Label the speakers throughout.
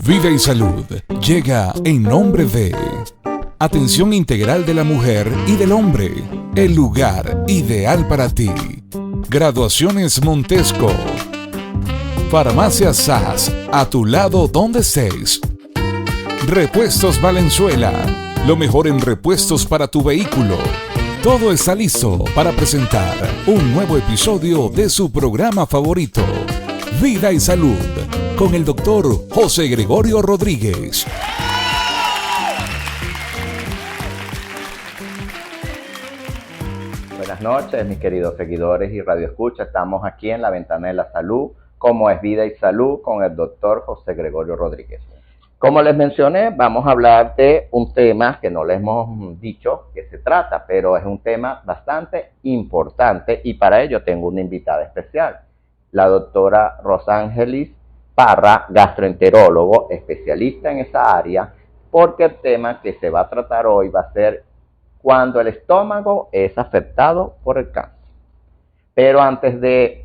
Speaker 1: Vida y Salud llega en nombre de Atención Integral de la Mujer y del Hombre, el lugar ideal para ti. Graduaciones Montesco. Farmacia SAS, a tu lado donde estés. Repuestos Valenzuela, lo mejor en repuestos para tu vehículo. Todo está listo para presentar un nuevo episodio de su programa favorito, Vida y Salud, con el doctor José Gregorio Rodríguez.
Speaker 2: Buenas noches, mis queridos seguidores y radioescuchas. Estamos aquí en la Ventana de la Salud, como es Vida y Salud, con el doctor José Gregorio Rodríguez. Como les mencioné, vamos a hablar de un tema que no les hemos dicho que se trata, pero es un tema bastante importante y para ello tengo una invitada especial, la doctora Rosángelis Parra, gastroenterólogo, especialista en esa área, porque el tema que se va a tratar hoy va a ser cuando el estómago es afectado por el cáncer. Pero antes de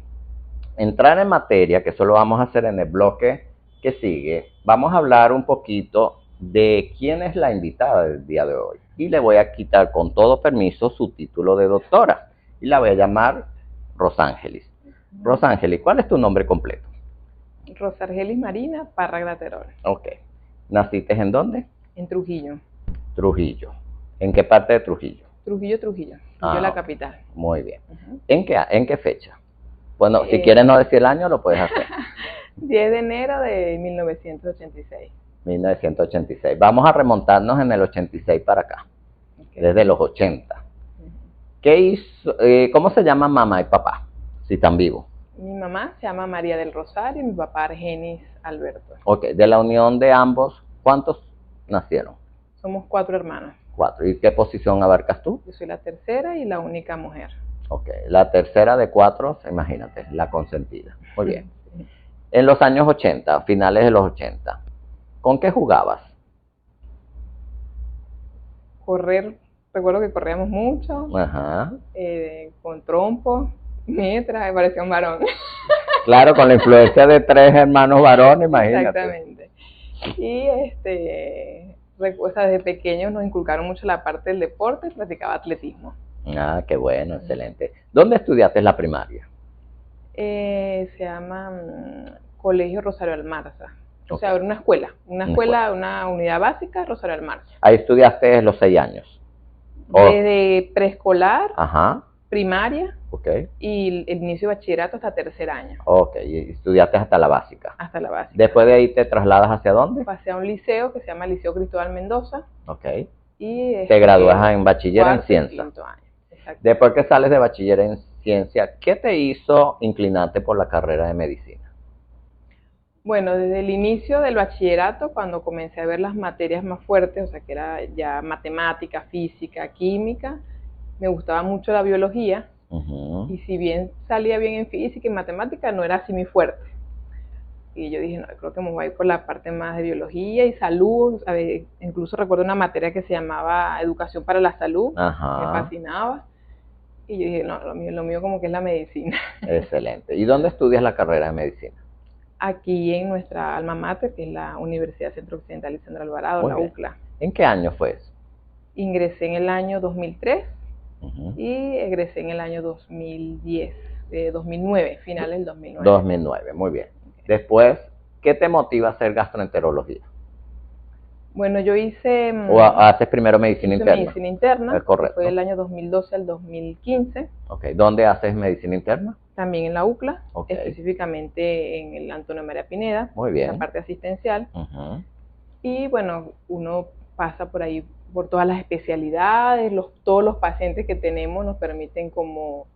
Speaker 2: entrar en materia, que eso lo vamos a hacer en el bloque que sigue, vamos a hablar un poquito de quién es la invitada del día de hoy. Y le voy a quitar con todo permiso su título de doctora y la voy a llamar Rosángelis. Rosángelis, ¿cuál es tu nombre completo?
Speaker 3: Rosargelis Marina Parra Graterol.
Speaker 2: Ok. ¿Naciste en dónde?
Speaker 3: En Trujillo.
Speaker 2: Trujillo. ¿En qué parte de Trujillo?
Speaker 3: Trujillo, la capital.
Speaker 2: Muy bien. ¿En qué fecha? Bueno, si quieres no decir el año, lo puedes hacer.
Speaker 3: 10 de enero de 1986.
Speaker 2: 1986. Vamos a remontarnos en el 86 para acá, desde los 80. ¿Qué hizo, cómo se llaman mamá y papá, si están vivos?
Speaker 3: Mi mamá se llama María del Rosario y mi papá Argenis Alberto.
Speaker 2: Ok, de la unión de ambos, ¿cuántos nacieron?
Speaker 3: Somos 4 hermanos.
Speaker 2: 4. ¿Y qué posición abarcas tú?
Speaker 3: Yo soy la tercera y la única mujer.
Speaker 2: Ok, la tercera de 4, imagínate, la consentida. Muy bien. En los años 80, finales de los 80, ¿con qué jugabas?
Speaker 3: Correr, recuerdo que corríamos mucho.
Speaker 2: Ajá.
Speaker 3: Con trompo, metras, me parecía un varón.
Speaker 2: Claro, con la influencia de 3 hermanos varones, imagínate.
Speaker 3: Exactamente. Y desde pequeños nos inculcaron mucho la parte del deporte, practicaba atletismo.
Speaker 2: Ah, qué bueno, excelente. ¿Dónde estudiaste la primaria?
Speaker 3: Se llama Colegio Rosario Almarza. O
Speaker 2: Okay.
Speaker 3: sea, una escuela, una unidad básica, Rosario Almarza.
Speaker 2: Ahí estudiaste los 6 años.
Speaker 3: Desde preescolar,
Speaker 2: Ajá.
Speaker 3: primaria,
Speaker 2: Okay.
Speaker 3: y el inicio de bachillerato hasta tercer año.
Speaker 2: Ok, y estudiaste hasta la básica.
Speaker 3: Hasta la básica.
Speaker 2: Después de ahí te trasladas ¿hacia dónde?
Speaker 3: Pasé a un liceo que se llama Liceo Cristóbal Mendoza.
Speaker 2: Ok.
Speaker 3: Y
Speaker 2: te gradúas en bachiller en ciencia. Después que sales de bachiller en ciencia, ¿qué te hizo inclinarte por la carrera de medicina?
Speaker 3: Bueno, desde el inicio del bachillerato, cuando comencé a ver las materias más fuertes, o sea, que era ya matemática, física, química, me gustaba mucho la biología. Y si bien salía bien en física y matemática, no era así mi fuerte. Y yo dije, no, creo que me voy a ir por la parte más de biología y salud. A ver, incluso recuerdo una materia que se llamaba Educación para la Salud.
Speaker 2: Ajá.
Speaker 3: Me fascinaba. Y yo dije, no, lo mío como que es la medicina.
Speaker 2: Excelente. ¿Y dónde estudias la carrera de medicina?
Speaker 3: Aquí en nuestra alma mater, que es la Universidad Centro Occidental Lisandro Alvarado,
Speaker 2: Muy
Speaker 3: la
Speaker 2: bien.
Speaker 3: UCLA.
Speaker 2: ¿En qué año fue eso?
Speaker 3: Ingresé en el año 2003 y egresé en el año 2010, 2009, finales del 2009.
Speaker 2: 2009, muy bien. Después, ¿qué te motiva a hacer gastroenterología?
Speaker 3: Bueno, yo hice...
Speaker 2: ¿O haces primero medicina interna?
Speaker 3: Medicina interna,
Speaker 2: Es correcto.
Speaker 3: Fue del año 2012 al 2015.
Speaker 2: Ok, ¿dónde haces medicina interna?
Speaker 3: También en la UCLA,
Speaker 2: Okay.
Speaker 3: Específicamente en el Antonio María Pineda.
Speaker 2: Muy bien.
Speaker 3: La parte asistencial. Y bueno, uno pasa por ahí, por todas las especialidades, todos los pacientes que tenemos nos permiten como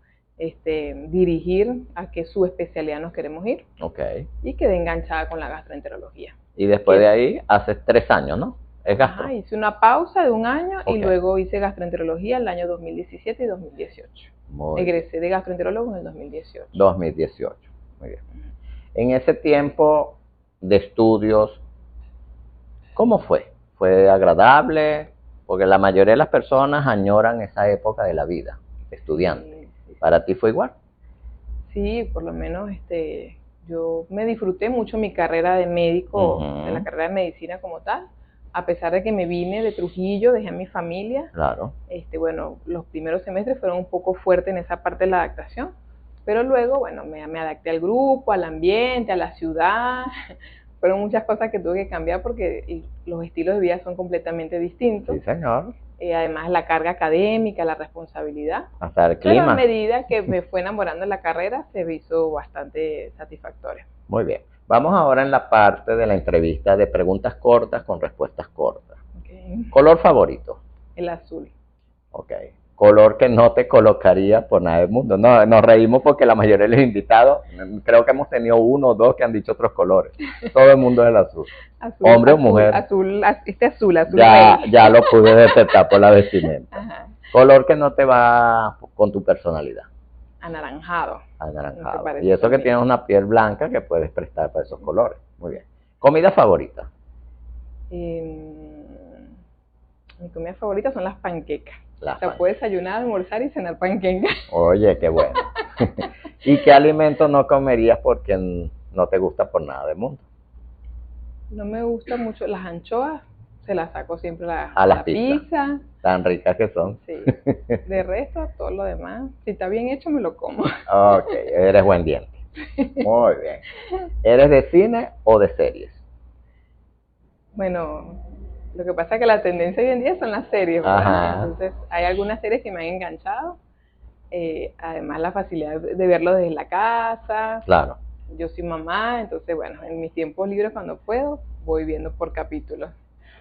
Speaker 3: dirigir a qué subespecialidad nos queremos ir.
Speaker 2: Ok.
Speaker 3: Y quedé enganchada con la gastroenterología.
Speaker 2: Y después de ahí, haces 3 años, ¿no? ¿Es gastro?
Speaker 3: Hice una pausa de 1 año
Speaker 2: Okay.
Speaker 3: y luego hice gastroenterología el año 2017 y 2018. Egresé de gastroenterólogo en el 2018.
Speaker 2: 2018, muy bien. En ese tiempo de estudios, ¿cómo fue? ¿Fue agradable? Porque la mayoría de las personas añoran esa época de la vida, estudiante.
Speaker 3: Sí.
Speaker 2: ¿Para ti fue igual?
Speaker 3: Sí, por lo menos yo me disfruté mucho mi carrera de médico,
Speaker 2: Ujú.
Speaker 3: en la carrera de medicina como tal, a pesar de que me vine de Trujillo, dejé a mi familia.
Speaker 2: Claro.
Speaker 3: Bueno, los primeros semestres fueron un poco fuertes en esa parte de la adaptación, pero luego, bueno, me adapté al grupo, al ambiente, a la ciudad. Fueron muchas cosas que tuve que cambiar porque los estilos de vida son completamente distintos.
Speaker 2: Sí, señor.
Speaker 3: Además, la carga académica, la responsabilidad.
Speaker 2: Hasta el
Speaker 3: Pero a
Speaker 2: clima.
Speaker 3: medida que me fue enamorando de la carrera, se me hizo bastante satisfactoria.
Speaker 2: Muy bien. Vamos ahora en la parte de la entrevista de preguntas cortas con respuestas cortas.
Speaker 3: Okay.
Speaker 2: ¿Color favorito?
Speaker 3: El azul.
Speaker 2: Ok. ¿Color que no te colocaría por nada del mundo? No, nos reímos porque la mayoría de los invitados, creo que hemos tenido uno o dos que han dicho otros colores. Todo el mundo es el azul.
Speaker 3: Azul,
Speaker 2: ¿Hombre
Speaker 3: azul,
Speaker 2: o mujer?
Speaker 3: Azul, azul
Speaker 2: Ya lo pude detectar por la vestimenta.
Speaker 3: Ajá.
Speaker 2: ¿Color que no te va con tu personalidad?
Speaker 3: Anaranjado.
Speaker 2: Anaranjado.
Speaker 3: parece
Speaker 2: Y eso que
Speaker 3: también.
Speaker 2: tienes una piel blanca que puedes prestar para esos colores. Muy bien. ¿Comida favorita?
Speaker 3: Mi comida favorita son las panquecas.
Speaker 2: Las
Speaker 3: O sea,
Speaker 2: pan-
Speaker 3: puedo desayunar, almorzar y cenar panquecas.
Speaker 2: Oye, qué bueno. ¿Y qué alimento no comerías porque no te gusta por nada del mundo?
Speaker 3: No me gustan mucho las anchoas, se las saco siempre
Speaker 2: A las
Speaker 3: la
Speaker 2: pizzas.
Speaker 3: pizza.
Speaker 2: Tan ricas que son.
Speaker 3: Sí. De resto, todo lo demás, si está bien hecho, me lo como.
Speaker 2: Ok, eres buen diente. Muy bien. ¿Eres de cine o de series?
Speaker 3: Bueno, lo que pasa es que la tendencia hoy en día son las series, ¿verdad?
Speaker 2: Ajá.
Speaker 3: Entonces, hay algunas series que me han enganchado. Además, la facilidad de verlo desde la casa.
Speaker 2: Claro.
Speaker 3: Yo soy mamá, entonces, bueno, en mis tiempos libres cuando puedo, voy viendo por capítulos.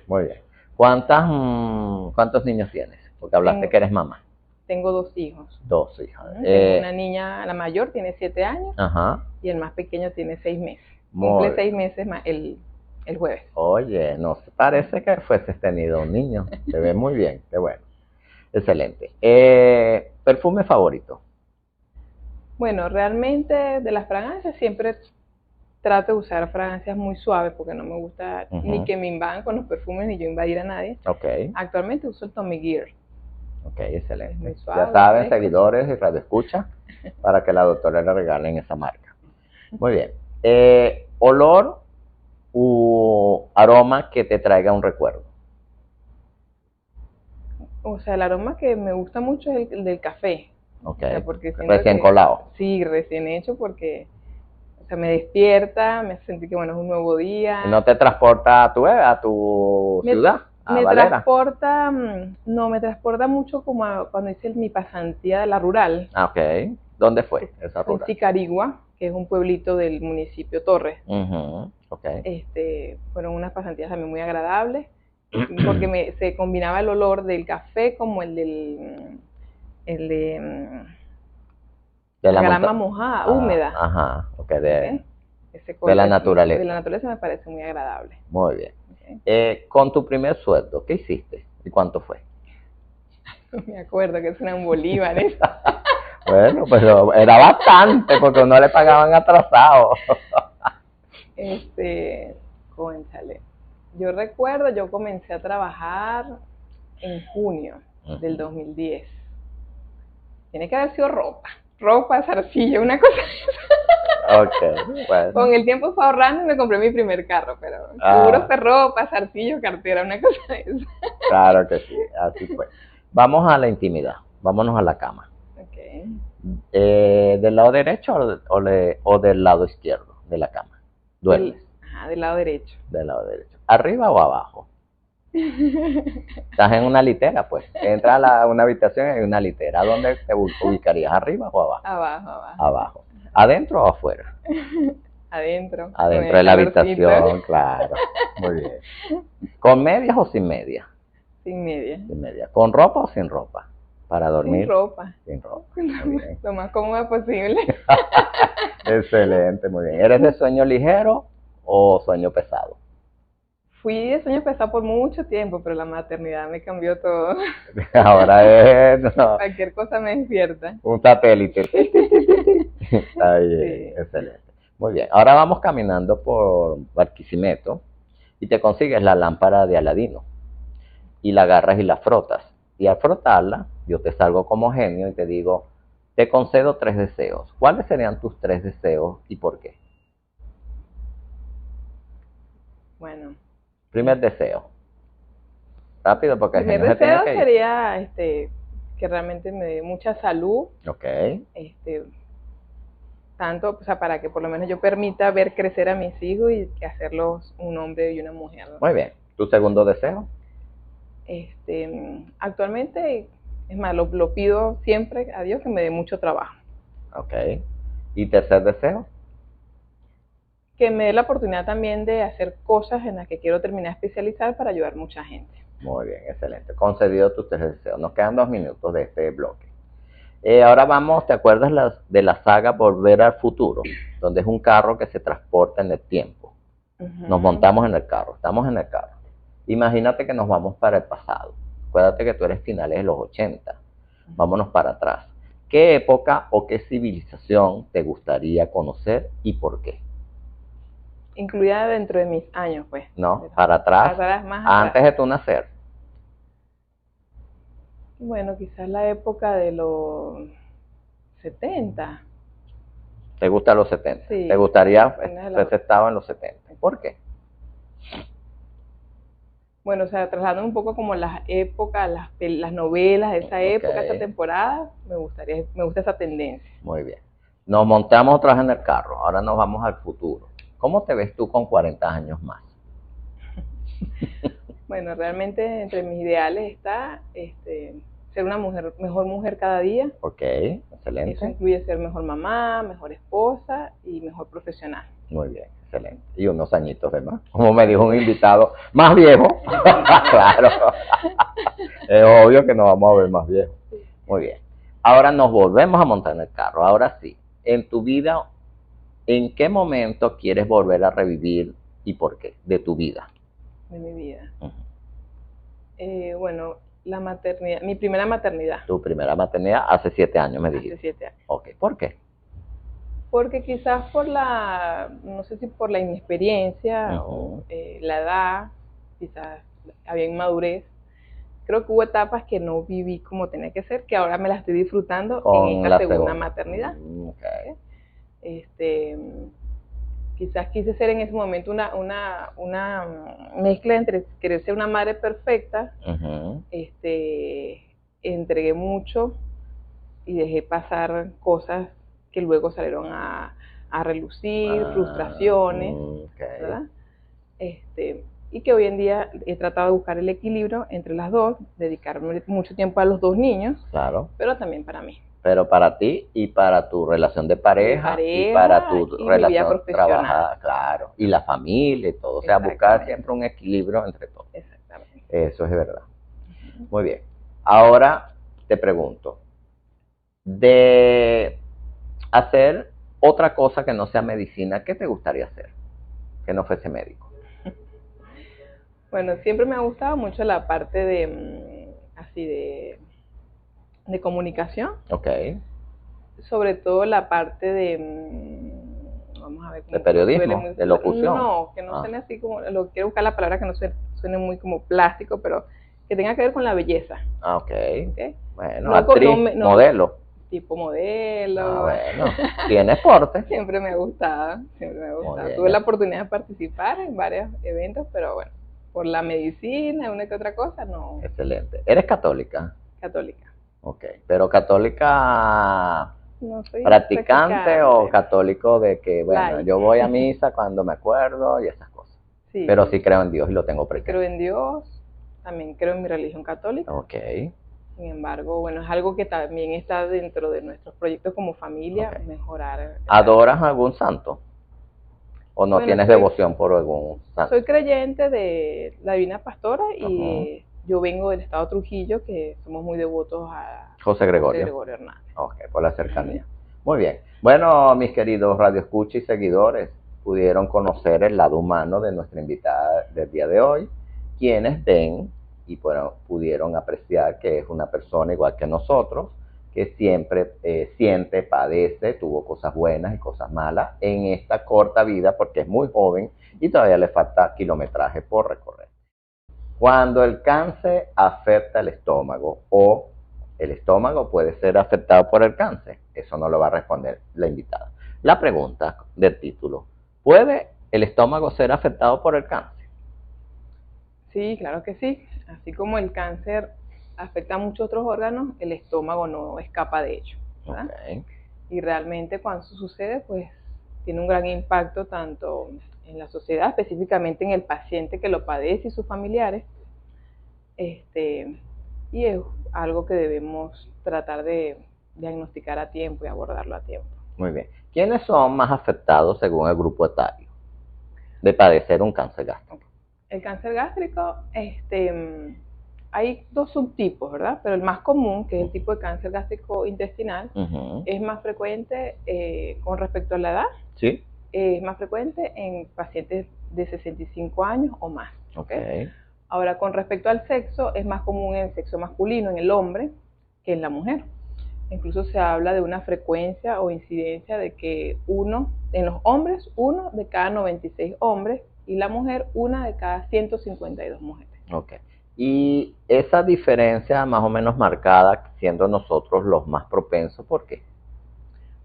Speaker 2: Muy bien. ¿Cuántos niños tienes? Porque hablaste
Speaker 3: Tengo-
Speaker 2: que eres mamá.
Speaker 3: Tengo 2 hijos.
Speaker 2: 2 hijas.
Speaker 3: Tengo una niña, la mayor tiene 7 años
Speaker 2: Ajá.
Speaker 3: y el más pequeño tiene 6 meses.
Speaker 2: Muy
Speaker 3: Cumple
Speaker 2: bien.
Speaker 3: 6 meses el jueves.
Speaker 2: Oye, no parece que fueses tenido un niño. Se ve muy bien, qué bueno. Excelente. ¿Perfume favorito?
Speaker 3: Bueno, realmente de las fragancias siempre trato de usar fragancias muy suaves porque no me gusta ni que me invadan con los perfumes ni yo invadir a nadie.
Speaker 2: Ok,
Speaker 3: Actualmente uso el Tommy Gear.
Speaker 2: ok,
Speaker 3: Es
Speaker 2: excelente.
Speaker 3: muy suave,
Speaker 2: Ya saben,
Speaker 3: fresco.
Speaker 2: seguidores y radioescucha, para que la doctora le regalen esa marca. Muy bien. ¿Olor u aroma que te traiga un recuerdo?
Speaker 3: O sea, el aroma que me gusta mucho es el del café.
Speaker 2: Ok,
Speaker 3: O sea, porque siento
Speaker 2: recién
Speaker 3: que-
Speaker 2: colado.
Speaker 3: Sí, recién hecho porque, o sea, me despierta, me hace sentir que bueno, es un nuevo día.
Speaker 2: ¿Y no te transporta a tu
Speaker 3: Me-
Speaker 2: ciudad? A
Speaker 3: Me
Speaker 2: Valera.
Speaker 3: transporta, no, me transporta mucho como cuando hice mi pasantía de la rural.
Speaker 2: Ah, ok. ¿Dónde fue esa
Speaker 3: En
Speaker 2: ruta?
Speaker 3: Sicarigua, que es un pueblito del municipio Torres.
Speaker 2: Ujú, ok.
Speaker 3: Fueron unas pasantías también muy agradables, porque se combinaba el olor del café como el de
Speaker 2: De
Speaker 3: la
Speaker 2: monta-
Speaker 3: grama mojada, húmeda.
Speaker 2: Ajá, ok,
Speaker 3: ¿Ok? Ese
Speaker 2: de la
Speaker 3: corte
Speaker 2: naturaleza.
Speaker 3: De la naturaleza me parece muy agradable.
Speaker 2: Muy bien.
Speaker 3: ¿Ok?
Speaker 2: Con tu primer sueldo, ¿qué hiciste? ¿Y cuánto fue?
Speaker 3: Me acuerdo que eran bolívares.
Speaker 2: Bueno, pero era bastante porque no le pagaban atrasado.
Speaker 3: Cónchale. Yo recuerdo, yo comencé a trabajar en junio del 2010. Tiene que haber sido ropa, zarcillo, una cosa.
Speaker 2: Ok, bueno.
Speaker 3: Con el tiempo fue ahorrando y me compré mi primer carro, pero
Speaker 2: Ah.
Speaker 3: seguro fue ropa, zarcillo, cartera, una cosa de eso.
Speaker 2: Claro que sí, así fue. Vamos a la intimidad, vámonos a la cama.
Speaker 3: Okay.
Speaker 2: ¿Del lado derecho o del lado izquierdo de la cama? ¿Duermes?
Speaker 3: Del lado derecho.
Speaker 2: Del lado derecho. ¿Arriba o abajo? Estás en una litera, pues. Entras a una habitación y hay una litera. ¿A dónde te ubicarías? ¿Arriba o abajo?
Speaker 3: Abajo.
Speaker 2: Abajo. ¿Adentro o afuera?
Speaker 3: Adentro.
Speaker 2: Adentro de la habitación, claro. Muy bien. ¿Con medias o sin medias?
Speaker 3: Sin media.
Speaker 2: Sin medias. ¿Con ropa o sin ropa? Para dormir.
Speaker 3: Sin ropa.
Speaker 2: Sin ropa. Muy bien.
Speaker 3: Lo más cómoda posible.
Speaker 2: Excelente, muy bien. ¿Eres de sueño ligero o sueño pesado?
Speaker 3: Fui de sueño pesado por mucho tiempo, pero la maternidad me cambió todo.
Speaker 2: Ahora es
Speaker 3: Cualquier cosa me despierta.
Speaker 2: un satélite. Está bien,
Speaker 3: Sí.
Speaker 2: excelente. Muy bien. Ahora vamos caminando por Barquisimeto y te consigues la lámpara de Aladino y la agarras y la frotas. Y al frotarla, yo te salgo como genio y te digo, te concedo 3 deseos. ¿Cuáles serían tus 3 deseos y por qué?
Speaker 3: Bueno,
Speaker 2: Primer deseo. Rápido, porque el
Speaker 3: primer
Speaker 2: genio se tiene
Speaker 3: deseo
Speaker 2: que ir.
Speaker 3: sería que realmente me dé mucha salud,
Speaker 2: Ok,
Speaker 3: tanto, o sea, para que por lo menos yo permita ver crecer a mis hijos y hacerlos un hombre y una mujer.
Speaker 2: muy bien. ¿Tu segundo deseo?
Speaker 3: Actualmente, es más, lo pido siempre a Dios que me dé mucho trabajo,
Speaker 2: Ok. ¿Y tercer deseo?
Speaker 3: que me dé la oportunidad también de hacer cosas en las que quiero terminar de especializar para ayudar a mucha gente.
Speaker 2: Muy bien, excelente. Concedido tus tres deseos. Nos quedan 2 minutos de este bloque. Ahora vamos, ¿te acuerdas de la saga Volver al Futuro? Donde es un carro que se transporta en el tiempo. Nos montamos en el carro, estamos en el carro. Imagínate que nos vamos para el pasado. Acuérdate que tú eres finales de los 80. Vámonos para atrás. ¿Qué época o qué civilización te gustaría conocer y por qué?
Speaker 3: Incluida dentro de mis años, pues.
Speaker 2: ¿No? Para atrás,
Speaker 3: Más
Speaker 2: antes
Speaker 3: atrás.
Speaker 2: de tu nacer.
Speaker 3: Bueno, quizás la época de los 70.
Speaker 2: ¿Te gustan los 70?
Speaker 3: Sí.
Speaker 2: ¿Te gustaría
Speaker 3: Bueno,
Speaker 2: haber estado en los 70? ¿Por qué?
Speaker 3: Bueno, o sea, trasladando un poco como las épocas, las novelas de esa época, esa temporada, me gusta esa tendencia.
Speaker 2: Muy bien. Nos montamos otra vez en el carro, ahora nos vamos al futuro. ¿Cómo te ves tú con 40 años más?
Speaker 3: Bueno, realmente entre mis ideales está ser una mejor mujer cada día.
Speaker 2: Ok, excelente.
Speaker 3: Eso incluye ser mejor mamá, mejor esposa y mejor profesional.
Speaker 2: Muy bien, excelente. Y unos añitos de más. Como me dijo un invitado, más viejo. Claro. Es obvio que nos vamos a ver más viejos. Muy bien. Ahora nos volvemos a montar en el carro. Ahora sí, en tu vida, ¿en qué momento quieres volver a revivir y por qué? De tu vida.
Speaker 3: De mi vida. Bueno, la maternidad, mi primera maternidad.
Speaker 2: Tu primera maternidad hace 7 años, me dijiste.
Speaker 3: Hace 7 años.
Speaker 2: Ok, ¿por qué?
Speaker 3: Porque quizás no sé si por la inexperiencia o la edad, quizás había inmadurez. Creo que hubo etapas que no viví como tenía que ser, que ahora me las estoy disfrutando en esta segunda maternidad.
Speaker 2: Okay.
Speaker 3: Quizás quise ser en ese momento una mezcla entre querer ser una madre perfecta, entregué mucho y dejé pasar cosas que luego salieron a relucir, frustraciones, ¿verdad? Y que hoy en día he tratado de buscar el equilibrio entre las dos, dedicarme mucho tiempo a los 2 niños,
Speaker 2: claro,
Speaker 3: pero también para mí.
Speaker 2: Pero para ti y para tu relación de pareja y para tu relación trabajada, claro, y la familia y todo. O sea, buscar siempre un equilibrio entre todos.
Speaker 3: Exactamente.
Speaker 2: Eso es verdad. Muy bien. Ahora te pregunto, de hacer otra cosa que no sea medicina, ¿qué te gustaría hacer? Que no fuese médico.
Speaker 3: Bueno, siempre me ha gustado mucho la parte de comunicación.
Speaker 2: Ok.
Speaker 3: Sobre todo la parte de, vamos a ver.
Speaker 2: ¿De periodismo? ¿De locución?
Speaker 3: No, que no suene así como, quiero buscar la palabra que no suene muy como plástico, pero que tenga que ver con la belleza.
Speaker 2: Ah, ok. Bueno,
Speaker 3: no,
Speaker 2: actriz, modelo.
Speaker 3: Tipo modelo.
Speaker 2: Ah, bueno, tiene porte.
Speaker 3: Siempre me ha gustado, Tuve la oportunidad de participar en varios eventos, pero bueno, por la medicina, una que otra cosa, no.
Speaker 2: Excelente. ¿Eres católica?
Speaker 3: Católica.
Speaker 2: Ok, pero católica
Speaker 3: no soy
Speaker 2: practicante o católico de que, bueno, yo voy a misa cuando me acuerdo y esas cosas.
Speaker 3: Sí.
Speaker 2: Pero sí creo en Dios y lo tengo presente.
Speaker 3: Creo en Dios, también creo en mi religión católica.
Speaker 2: Ok.
Speaker 3: Sin embargo, bueno, es algo que también está dentro de nuestros proyectos como familia, mejorar.
Speaker 2: ¿Adoras a algún santo? ¿O no tienes devoción por algún santo?
Speaker 3: Soy creyente de la Divina Pastora y yo vengo del estado Trujillo, que somos muy devotos a
Speaker 2: José Gregorio
Speaker 3: Hernández.
Speaker 2: Ok, por la cercanía. Muy bien. Bueno, mis queridos radioescuchas y seguidores, pudieron conocer el lado humano de nuestra invitada del día de hoy, quienes ven y pudieron apreciar que es una persona igual que nosotros, que siempre siente, padece, tuvo cosas buenas y cosas malas en esta corta vida porque es muy joven y todavía le falta kilometraje por recorrer. Cuando el cáncer afecta el estómago o el estómago puede ser afectado por el cáncer, eso no lo va a responder la invitada. La pregunta del título, ¿puede el estómago ser afectado por el cáncer?
Speaker 3: Sí, claro que sí. Así como el cáncer afecta a muchos otros órganos, el estómago no escapa de ello, ¿verdad?
Speaker 2: Ok.
Speaker 3: Y realmente cuando eso sucede, pues tiene un gran impacto tanto en la sociedad, específicamente en el paciente que lo padece y sus familiares, y es algo que debemos tratar de diagnosticar a tiempo y abordarlo a tiempo.
Speaker 2: Muy bien. ¿Quiénes son más afectados según el grupo etario de padecer un cáncer gástrico?
Speaker 3: El cáncer gástrico, hay dos subtipos, ¿verdad? Pero el más común, que es el tipo de cáncer gástrico intestinal, es más frecuente con respecto a la edad.
Speaker 2: Sí.
Speaker 3: Es más frecuente en pacientes de 65 años o más.
Speaker 2: Okay.
Speaker 3: Ahora, con respecto al sexo, es más común en el sexo masculino, en el hombre, que en la mujer. Incluso se habla de una frecuencia o incidencia de que en los hombres, 1 de cada 96 hombres, y la mujer, 1 de cada 152 mujeres.
Speaker 2: Okay. Y esa diferencia más o menos marcada, siendo nosotros los más propensos, ¿por qué?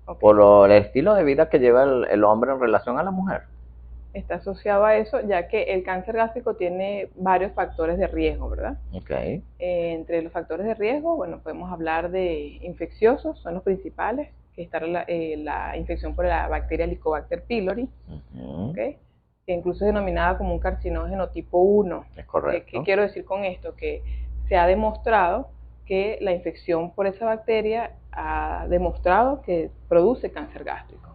Speaker 2: Okay. Por el estilo de vida que lleva el hombre en relación a la mujer.
Speaker 3: Está asociado a eso, ya que el cáncer gástrico tiene varios factores de riesgo, ¿verdad?
Speaker 2: Okay.
Speaker 3: Entre los factores de riesgo, bueno, podemos hablar de infecciosos, son los principales, que está la infección por la bacteria Helicobacter pylori, ¿okay? Que incluso es denominada como un carcinógeno tipo 1.
Speaker 2: Es correcto.
Speaker 3: ¿Qué quiero decir con esto? Que se ha demostrado que la infección por esa bacteria ha demostrado que produce cáncer gástrico,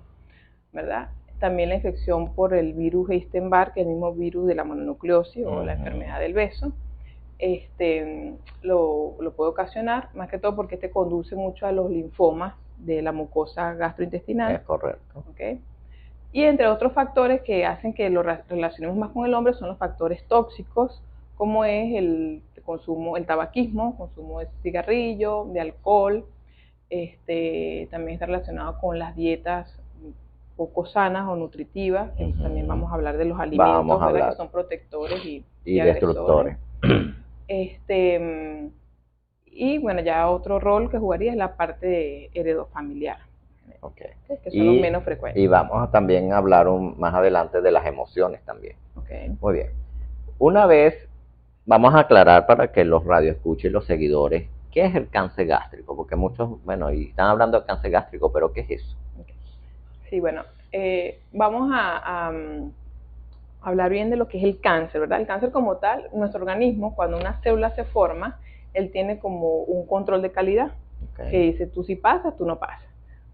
Speaker 3: ¿verdad? También la infección por el virus Epstein-Barr, que es el mismo virus de la mononucleosis o la enfermedad del beso, lo puede ocasionar, más que todo porque conduce mucho a los linfomas de la mucosa gastrointestinal.
Speaker 2: Es correcto.
Speaker 3: ¿Okay? Y entre otros factores que hacen que lo relacionemos más con el hombre son los factores tóxicos, como es el consumo, el tabaquismo, consumo de cigarrillo, de alcohol, también está relacionado con las dietas poco sanas o nutritivas, que también vamos a hablar de los alimentos, ¿verdad? Que son protectores y
Speaker 2: destructores.
Speaker 3: Y bueno, ya otro rol que jugaría es la parte de heredofamiliar,
Speaker 2: okay.
Speaker 3: Que son los menos frecuentes.
Speaker 2: Y vamos a también hablar más adelante de las emociones también.
Speaker 3: Okay.
Speaker 2: Muy bien. Una vez, vamos a aclarar para que los radioescuchas y los seguidores, ¿qué es el cáncer gástrico? Porque muchos, bueno, y están hablando de cáncer gástrico, pero ¿qué es eso?
Speaker 3: Okay. Sí, bueno, vamos a hablar bien de lo que es el cáncer, ¿verdad? El cáncer como tal, nuestro organismo, cuando una célula se forma, él tiene como un control de calidad, okay, que dice, tú sí pasas, tú no pasas.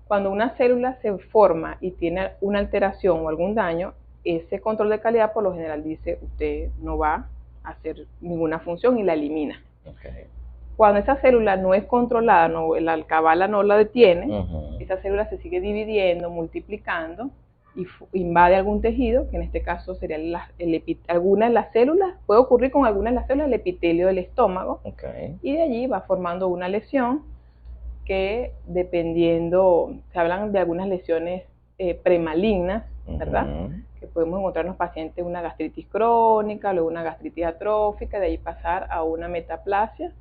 Speaker 3: Cuando una célula se forma y tiene una alteración o algún daño, ese control de calidad por lo general dice, usted no va a hacer ninguna función y la elimina.
Speaker 2: Okay.
Speaker 3: Cuando esa célula no es controlada, la alcabala no la detiene, esa célula se sigue dividiendo, multiplicando y invade algún tejido, que en este caso sería alguna de las células, puede ocurrir con algunas de las células el epitelio del estómago,
Speaker 2: okay,
Speaker 3: y de allí va formando una lesión que dependiendo, se hablan de algunas lesiones premalignas, ¿verdad? Que podemos encontrar en los pacientes una gastritis crónica, luego una gastritis atrófica, de ahí pasar a una metaplasia,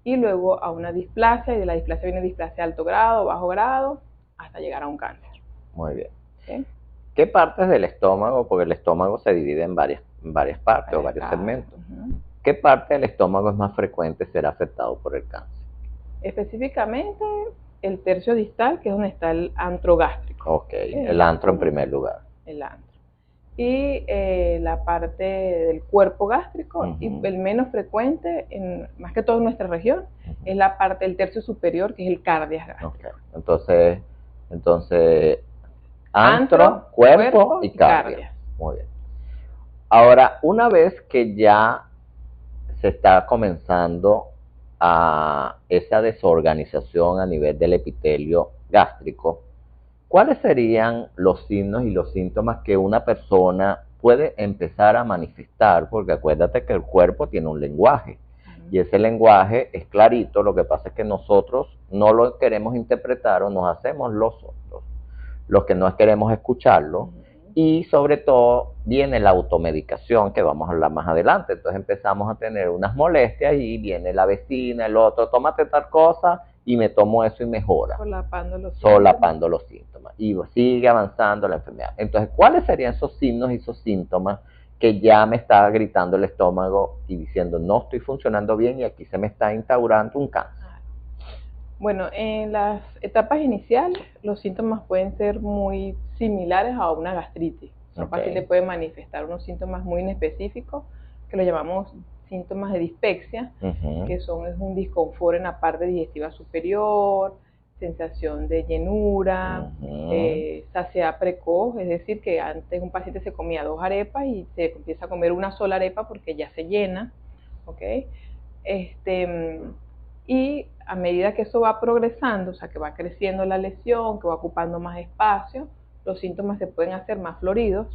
Speaker 3: y luego a una displasia, y de la displasia viene displasia de alto grado, bajo grado, hasta llegar a un cáncer.
Speaker 2: Muy bien.
Speaker 3: ¿Sí?
Speaker 2: ¿Qué partes del estómago? Porque el estómago se divide en varias partes o varios segmentos. ¿Qué parte del estómago es más frecuente ser afectado por el cáncer?
Speaker 3: Específicamente el tercio distal, que es donde está el antro gástrico.
Speaker 2: Ok, el antro en primer lugar.
Speaker 3: El antro. Y la parte del cuerpo gástrico, y el menos frecuente, más que todo en nuestra región, es la parte del tercio superior, que es el cardias gástrico.
Speaker 2: Okay. Entonces, antro, cuerpo y cardias. Muy bien. Ahora, una vez que ya se está comenzando a esa desorganización a nivel del epitelio gástrico, ¿cuáles serían los signos y los síntomas que una persona puede empezar a manifestar? Porque acuérdate que el cuerpo tiene un lenguaje y ese lenguaje es clarito, lo que pasa es que nosotros no lo queremos interpretar o nos hacemos los sordos, los que no queremos escucharlo, y sobre todo viene la automedicación, que vamos a hablar más adelante. Entonces empezamos a tener unas molestias y viene la vecina, el otro, tómate tal cosa y me tomo eso y mejora. Solapando los síntomas. Y sigue avanzando la enfermedad. Entonces, ¿cuáles serían esos signos y esos síntomas que ya me está gritando el estómago y diciendo no estoy funcionando bien y aquí se me está instaurando un cáncer?
Speaker 3: Bueno, en las etapas iniciales los síntomas pueden ser muy similares a una gastritis. El paciente puede manifestar unos síntomas muy inespecíficos que lo llamamos síntomas de dispepsia, que es un disconfort en la parte digestiva superior, sensación de llenura, saciedad precoz, es decir, que antes un paciente se comía 2 arepas y se empieza a comer una sola arepa porque ya se llena, ¿ok? Y a medida que eso va progresando, o sea, que va creciendo la lesión, que va ocupando más espacio, los síntomas se pueden hacer más floridos,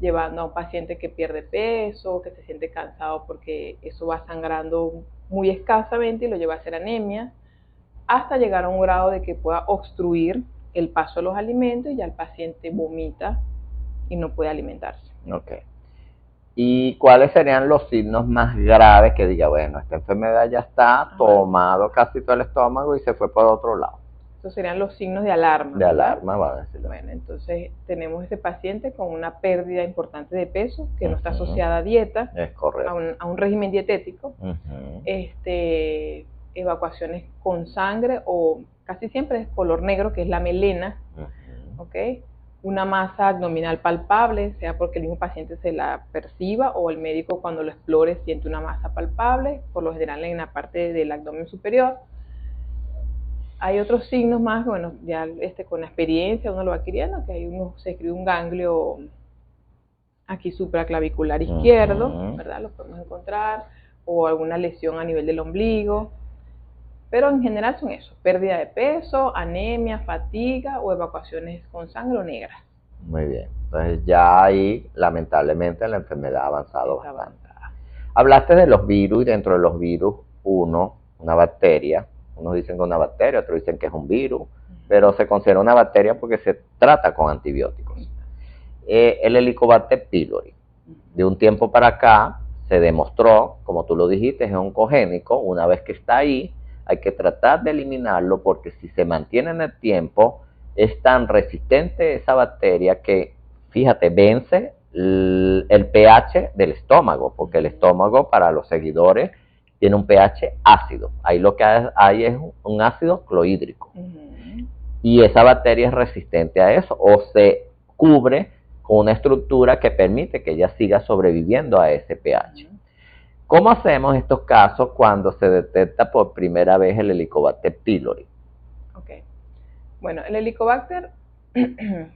Speaker 3: llevando a un paciente que pierde peso, que se siente cansado porque eso va sangrando muy escasamente y lo lleva a hacer anemia, hasta llegar a un grado de que pueda obstruir el paso de los alimentos y ya el paciente vomita y no puede alimentarse.
Speaker 2: Ok. ¿Y cuáles serían los signos más graves que diga, bueno, esta enfermedad ya está tomado casi todo el estómago y se fue por otro lado?
Speaker 3: Esos serían los signos de alarma.
Speaker 2: De alarma, va a decirlo.
Speaker 3: Bueno, entonces tenemos ese paciente con una pérdida importante de peso que no está asociada a dieta,
Speaker 2: es correcto,
Speaker 3: a un régimen dietético, evacuaciones con sangre o casi siempre es color negro, que es la melena, ¿ok? Una masa abdominal palpable, sea porque el mismo paciente se la perciba o el médico cuando lo explore siente una masa palpable, por lo general en la parte del abdomen superior. Hay otros signos más, bueno, ya con la experiencia uno lo va adquiriendo, que se escribe un ganglio aquí supraclavicular izquierdo, ¿verdad? Lo podemos encontrar, o alguna lesión a nivel del ombligo. Pero en general son eso, pérdida de peso, anemia, fatiga o evacuaciones con sangre o negras.
Speaker 2: Muy bien, entonces ya ahí lamentablemente la enfermedad ha avanzado bastante. Hablaste de los virus y dentro de los virus una bacteria, unos dicen que es una bacteria, otros dicen que es un virus, pero se considera una bacteria porque se trata con antibióticos. El Helicobacter pylori, de un tiempo para acá se demostró, como tú lo dijiste, es oncogénico. Una vez que está ahí, hay que tratar de eliminarlo porque si se mantiene en el tiempo, es tan resistente esa bacteria que, fíjate, vence el pH del estómago, porque el estómago, para los seguidores, tiene un pH ácido. Ahí lo que hay es un ácido clorhídrico. Y esa bacteria es resistente a eso, o se cubre con una estructura que permite que ella siga sobreviviendo a ese pH. ¿Cómo hacemos estos casos cuando se detecta por primera vez el Helicobacter pylori?
Speaker 3: Ok. Bueno, el Helicobacter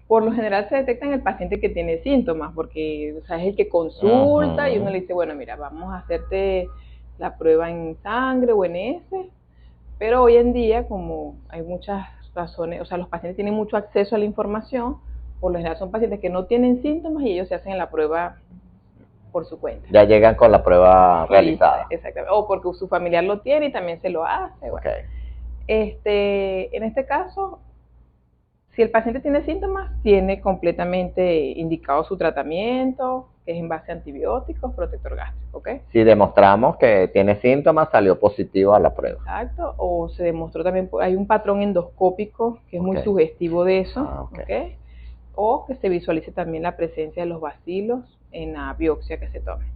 Speaker 3: por lo general se detecta en el paciente que tiene síntomas, porque o sea, es el que consulta y uno le dice, bueno, mira, vamos a hacerte la prueba en sangre o en heces, pero hoy en día, como hay muchas razones, o sea, los pacientes tienen mucho acceso a la información, por lo general son pacientes que no tienen síntomas y ellos se hacen la prueba por su cuenta.
Speaker 2: Ya llegan con la prueba realizada.
Speaker 3: Exactamente. O porque su familiar lo tiene y también se lo hace. Bueno. En este caso, si el paciente tiene síntomas, tiene completamente indicado su tratamiento, que es en base a antibióticos, protector gástrico, ¿ok?
Speaker 2: Si demostramos que tiene síntomas, salió positivo a la prueba.
Speaker 3: Exacto, o se demostró también, hay un patrón endoscópico que es muy sugestivo de eso, ¿ok? O que se visualice también la presencia de los bacilos en la biopsia que se tome.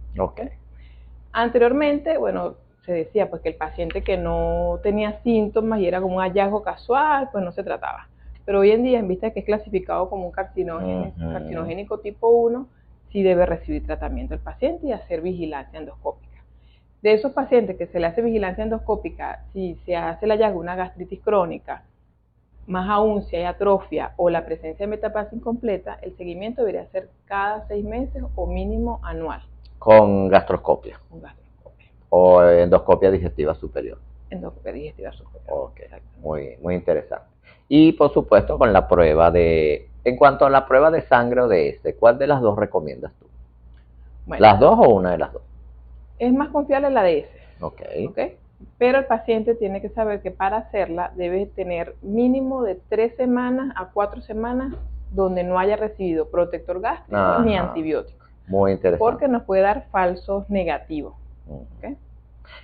Speaker 3: Anteriormente, bueno, se decía pues que el paciente que no tenía síntomas y era como un hallazgo casual, pues no se trataba. Pero hoy en día, en vista de que es clasificado como un carcinogénico tipo 1, sí debe recibir tratamiento el paciente y hacer vigilancia endoscópica. De esos pacientes que se le hace vigilancia endoscópica, si se hace el hallazgo de una gastritis crónica, más aún si hay atrofia o la presencia de metaplasia incompleta, el seguimiento debería ser cada 6 meses o mínimo anual.
Speaker 2: Con gastroscopia.
Speaker 3: Con gastroscopia.
Speaker 2: O endoscopia digestiva superior.
Speaker 3: Endoscopia digestiva superior.
Speaker 2: Ok, muy interesante. Y por supuesto con la prueba en cuanto a la prueba de sangre o de heces, ¿cuál de las dos recomiendas tú? Bueno, ¿las dos o una de las dos?
Speaker 3: Es más confiable la de heces.
Speaker 2: Ok.
Speaker 3: Pero el paciente tiene que saber que para hacerla debe tener mínimo de 3 semanas a 4 semanas donde no haya recibido protector gástrico ni antibiótico.
Speaker 2: Muy interesante.
Speaker 3: Porque nos puede dar falsos negativos.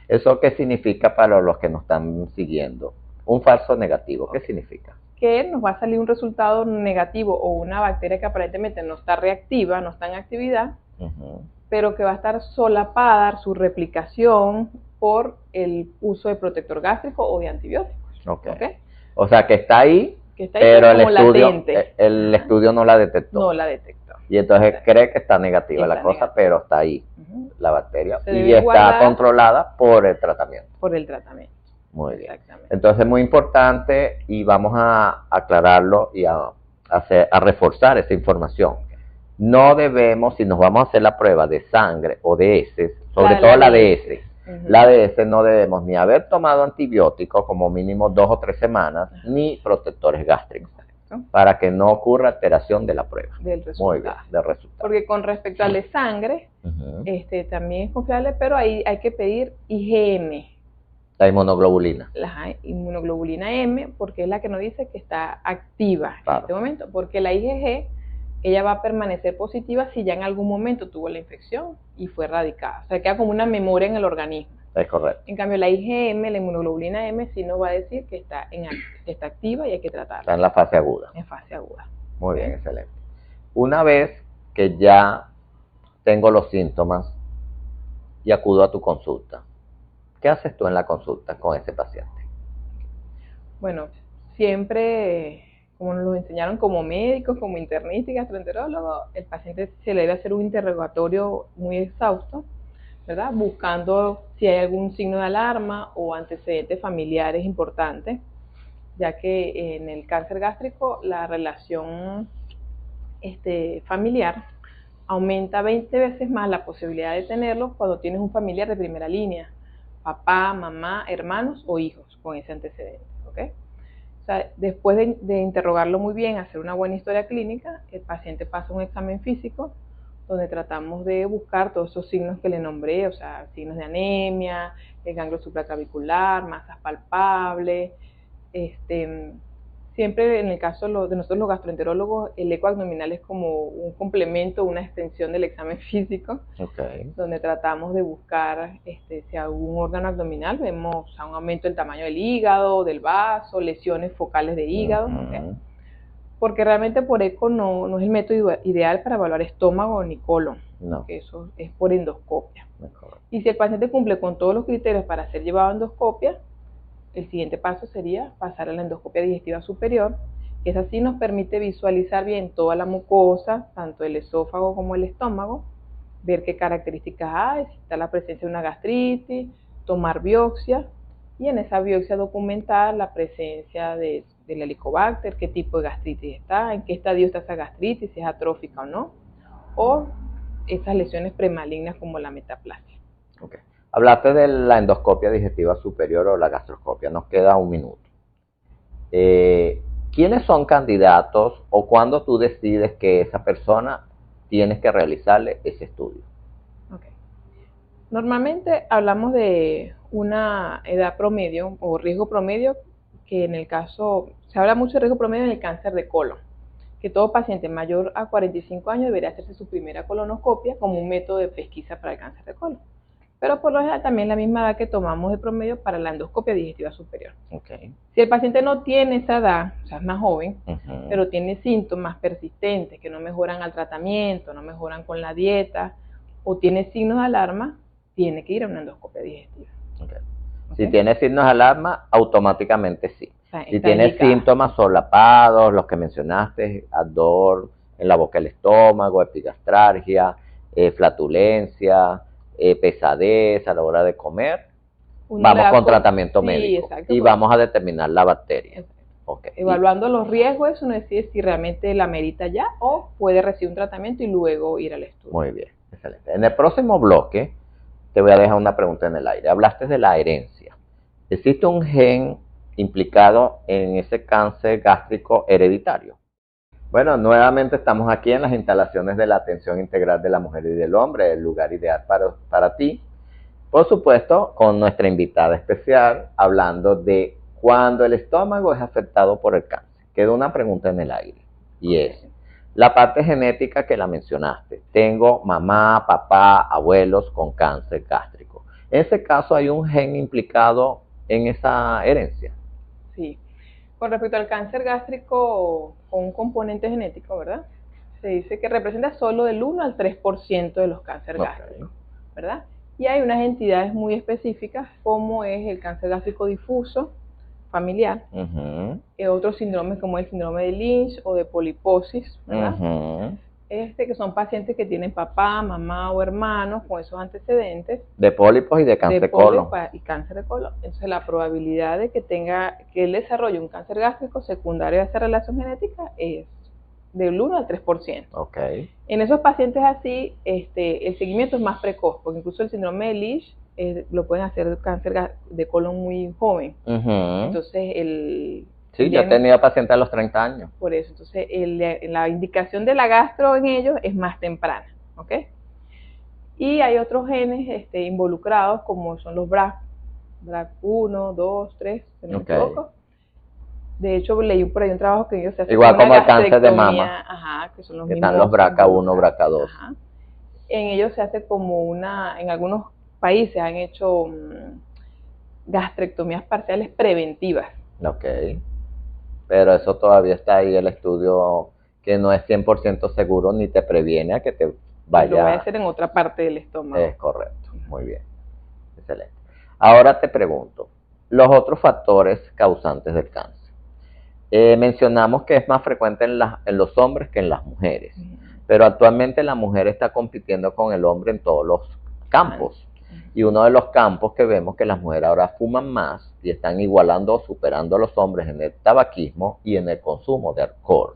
Speaker 2: ¿Eso qué significa para los que nos están siguiendo? Un falso negativo, ¿qué significa?
Speaker 3: Que nos va a salir un resultado negativo o una bacteria que aparentemente no está reactiva, no está en actividad, pero que va a estar solapada su replicación por el uso de protector gástrico o de antibióticos.
Speaker 2: Ok.
Speaker 3: ¿Ok?
Speaker 2: O sea, que está ahí,
Speaker 3: Que está ahí,
Speaker 2: pero
Speaker 3: como latente.
Speaker 2: el estudio no la detectó.
Speaker 3: No la detectó.
Speaker 2: Y entonces cree que está negativa
Speaker 3: Está
Speaker 2: la cosa,
Speaker 3: negativa.
Speaker 2: pero está ahí
Speaker 3: Ujú.
Speaker 2: la bacteria
Speaker 3: Se
Speaker 2: y
Speaker 3: debe
Speaker 2: está
Speaker 3: guardar
Speaker 2: controlada por el tratamiento.
Speaker 3: por el tratamiento.
Speaker 2: Muy bien.
Speaker 3: Exactamente.
Speaker 2: Entonces, muy importante y vamos a aclararlo y a reforzar esa información. No debemos, si nos vamos a hacer la prueba de sangre o de heces, sobre todo la de heces, la de heces no debemos ni haber tomado antibióticos como mínimo 2 o 3 semanas, ni protectores gástricos, para que no ocurra alteración de la prueba.
Speaker 3: Del resultado.
Speaker 2: Muy bien, del resultado.
Speaker 3: Porque con respecto al de sangre, también es confiable, pero ahí hay que pedir IgM,
Speaker 2: La inmunoglobulina.
Speaker 3: la inmunoglobulina M, porque es la que nos dice que está activa
Speaker 2: Claro.
Speaker 3: en este momento, porque la IgG, ella va a permanecer positiva si ya en algún momento tuvo la infección y fue erradicada. O sea, queda como una memoria en el organismo.
Speaker 2: Es correcto.
Speaker 3: En cambio, la IgM, la inmunoglobulina M, sí nos va a decir que está activa y hay que tratarla.
Speaker 2: Está en la fase aguda.
Speaker 3: En fase aguda.
Speaker 2: Muy bien, excelente. Una vez que ya tengo los síntomas y acudo a tu consulta, ¿qué haces tú en la consulta con ese paciente?
Speaker 3: Bueno, siempre, como nos lo enseñaron como médicos, como internistas y gastroenterólogos, el paciente se le debe hacer un interrogatorio muy exhausto, ¿verdad? Buscando si hay algún signo de alarma o antecedentes familiares importantes, ya que en el cáncer gástrico la relación familiar aumenta 20 veces más la posibilidad de tenerlo cuando tienes un familiar de primera línea, papá, mamá, hermanos o hijos con ese antecedente, ¿ok? O sea, después de interrogarlo muy bien, hacer una buena historia clínica, el paciente pasa un examen físico donde tratamos de buscar todos esos signos que le nombré, o sea, signos de anemia, el ganglio supraclavicular, masas palpables. Siempre en el caso de nosotros los gastroenterólogos, el eco abdominal es como un complemento, una extensión del examen físico, donde tratamos de buscar si hay algún órgano abdominal, vemos un aumento del tamaño del hígado, del vaso, lesiones focales de hígado, ¿okay? Porque realmente por eco no es el método ideal para evaluar estómago ni colon, que eso es por endoscopia. Y si el paciente cumple con todos los criterios para ser llevado a endoscopia, el siguiente paso sería pasar a la endoscopia digestiva superior, que esa sí nos permite visualizar bien toda la mucosa, tanto el esófago como el estómago, ver qué características hay, si está la presencia de una gastritis, tomar biopsia, y en esa biopsia documentar la presencia del Helicobacter, qué tipo de gastritis está, en qué estadio está esa gastritis, si es atrófica o no, o esas lesiones premalignas como la metaplasia.
Speaker 2: Okay. Hablaste de la endoscopia digestiva superior o la gastroscopia, nos queda un minuto. ¿Quiénes son candidatos o cuándo tú decides que esa persona tienes que realizarle ese estudio?
Speaker 3: Okay. Normalmente hablamos de una edad promedio o riesgo promedio, que en el caso, se habla mucho de riesgo promedio en el cáncer de colon, que todo paciente mayor a 45 años debería hacerse su primera colonoscopia como un método de pesquisa para el cáncer de colon. Pero por lo general también la misma edad que tomamos de promedio para la endoscopia digestiva superior. Si el paciente no tiene esa edad, o sea, es más joven, pero tiene síntomas persistentes que no mejoran al tratamiento, no mejoran con la dieta, o tiene signos de alarma, tiene que ir a una endoscopia digestiva.
Speaker 2: Si tiene signos de alarma, automáticamente sí.
Speaker 3: O sea,
Speaker 2: si tiene
Speaker 3: indicada.
Speaker 2: síntomas solapados, los que mencionaste, ardor en la boca del estómago, epigastralgia, flatulencia, pesadez a la hora de comer, vamos con tratamiento médico y vamos a determinar la bacteria.
Speaker 3: Evaluando los riesgos, eso nos decide si realmente la merita ya o puede recibir un tratamiento y luego ir al estudio.
Speaker 2: Muy bien, excelente. En el próximo bloque te voy a dejar una pregunta en el aire. Hablaste de la herencia. ¿Existe un gen implicado en ese cáncer gástrico hereditario? Bueno, nuevamente estamos aquí en las instalaciones de la atención integral de la mujer y del hombre, el lugar ideal para ti. Por supuesto, con nuestra invitada especial, hablando de cuando el estómago es afectado por el cáncer. Queda una pregunta en el aire, y es la parte genética que la mencionaste. Tengo mamá, papá, abuelos con cáncer gástrico. En ese caso, ¿hay un gen implicado en esa herencia?
Speaker 3: Sí. Con respecto al cáncer gástrico, con un componente genético, ¿verdad? se dice que representa solo del 1 al 3% de los cánceres gástricos, ¿verdad? Y hay unas entidades muy específicas como es el cáncer gástrico difuso familiar, otros síndromes como el síndrome de Lynch o de poliposis, ¿verdad? Que son pacientes que tienen papá, mamá o hermanos con esos antecedentes.
Speaker 2: De pólipos y de cáncer de colon.
Speaker 3: Y cáncer de colon. Entonces la probabilidad de que él desarrolle un cáncer gástrico secundario a esa relación genética es del 1 al 3%.
Speaker 2: Okay.
Speaker 3: En esos pacientes así, el seguimiento es más precoz, porque incluso el síndrome de Lynch lo pueden hacer cáncer de colon muy joven. Entonces,
Speaker 2: sí, yo he tenido pacientes a los 30 años.
Speaker 3: Por eso, entonces la indicación de la gastro en ellos es más temprana, ¿ok? Y hay otros genes involucrados como son los BRCA, BRCA1, 2, 3, si no me equivoco. De hecho, leí por ahí un trabajo que ellos se hacen
Speaker 2: igual como el cáncer de mama.
Speaker 3: Ajá, que son los
Speaker 2: que
Speaker 3: mismos.
Speaker 2: Están los BRCA1, BRCA2.
Speaker 3: Ajá. En ellos se hace como en algunos países han hecho gastrectomías parciales preventivas.
Speaker 2: Ok. Pero eso todavía está ahí, el estudio que no es 100% seguro ni te previene a que te vaya.
Speaker 3: Lo voy a hacer en otra parte del estómago.
Speaker 2: Es correcto, muy bien. Excelente. Ahora te pregunto, los otros factores causantes del cáncer. Mencionamos que es más frecuente en los hombres que en las mujeres, pero actualmente la mujer está compitiendo con el hombre en todos los campos. Y uno de los campos que vemos que las mujeres ahora fuman más y están igualando o superando a los hombres en el tabaquismo y en el consumo de alcohol.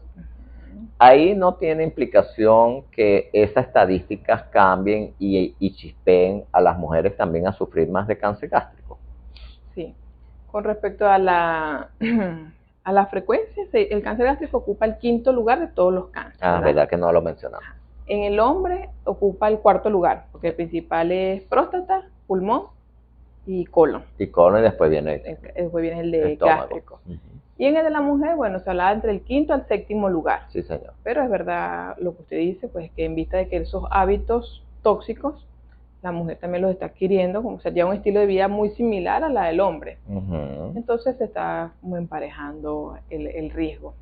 Speaker 2: Ahí no tiene implicación que esas estadísticas cambien y chispeen a las mujeres también a sufrir más de cáncer gástrico.
Speaker 3: Sí, con respecto a la frecuencia, el cáncer gástrico ocupa el 5º lugar de todos los cánceres.
Speaker 2: Verdad que no lo mencionamos.
Speaker 3: En el hombre ocupa el 4º lugar, porque el principal es próstata, pulmón y colon.
Speaker 2: Y colon y después viene
Speaker 3: el de gástrico. Y en el de la mujer, bueno, se hablaba entre el 5º al 7º lugar.
Speaker 2: Sí, señor.
Speaker 3: Pero es verdad lo que usted dice, pues que en vista de que esos hábitos tóxicos, la mujer también los está adquiriendo, como se lleva un estilo de vida muy similar a la del hombre. Entonces se está como emparejando el riesgo.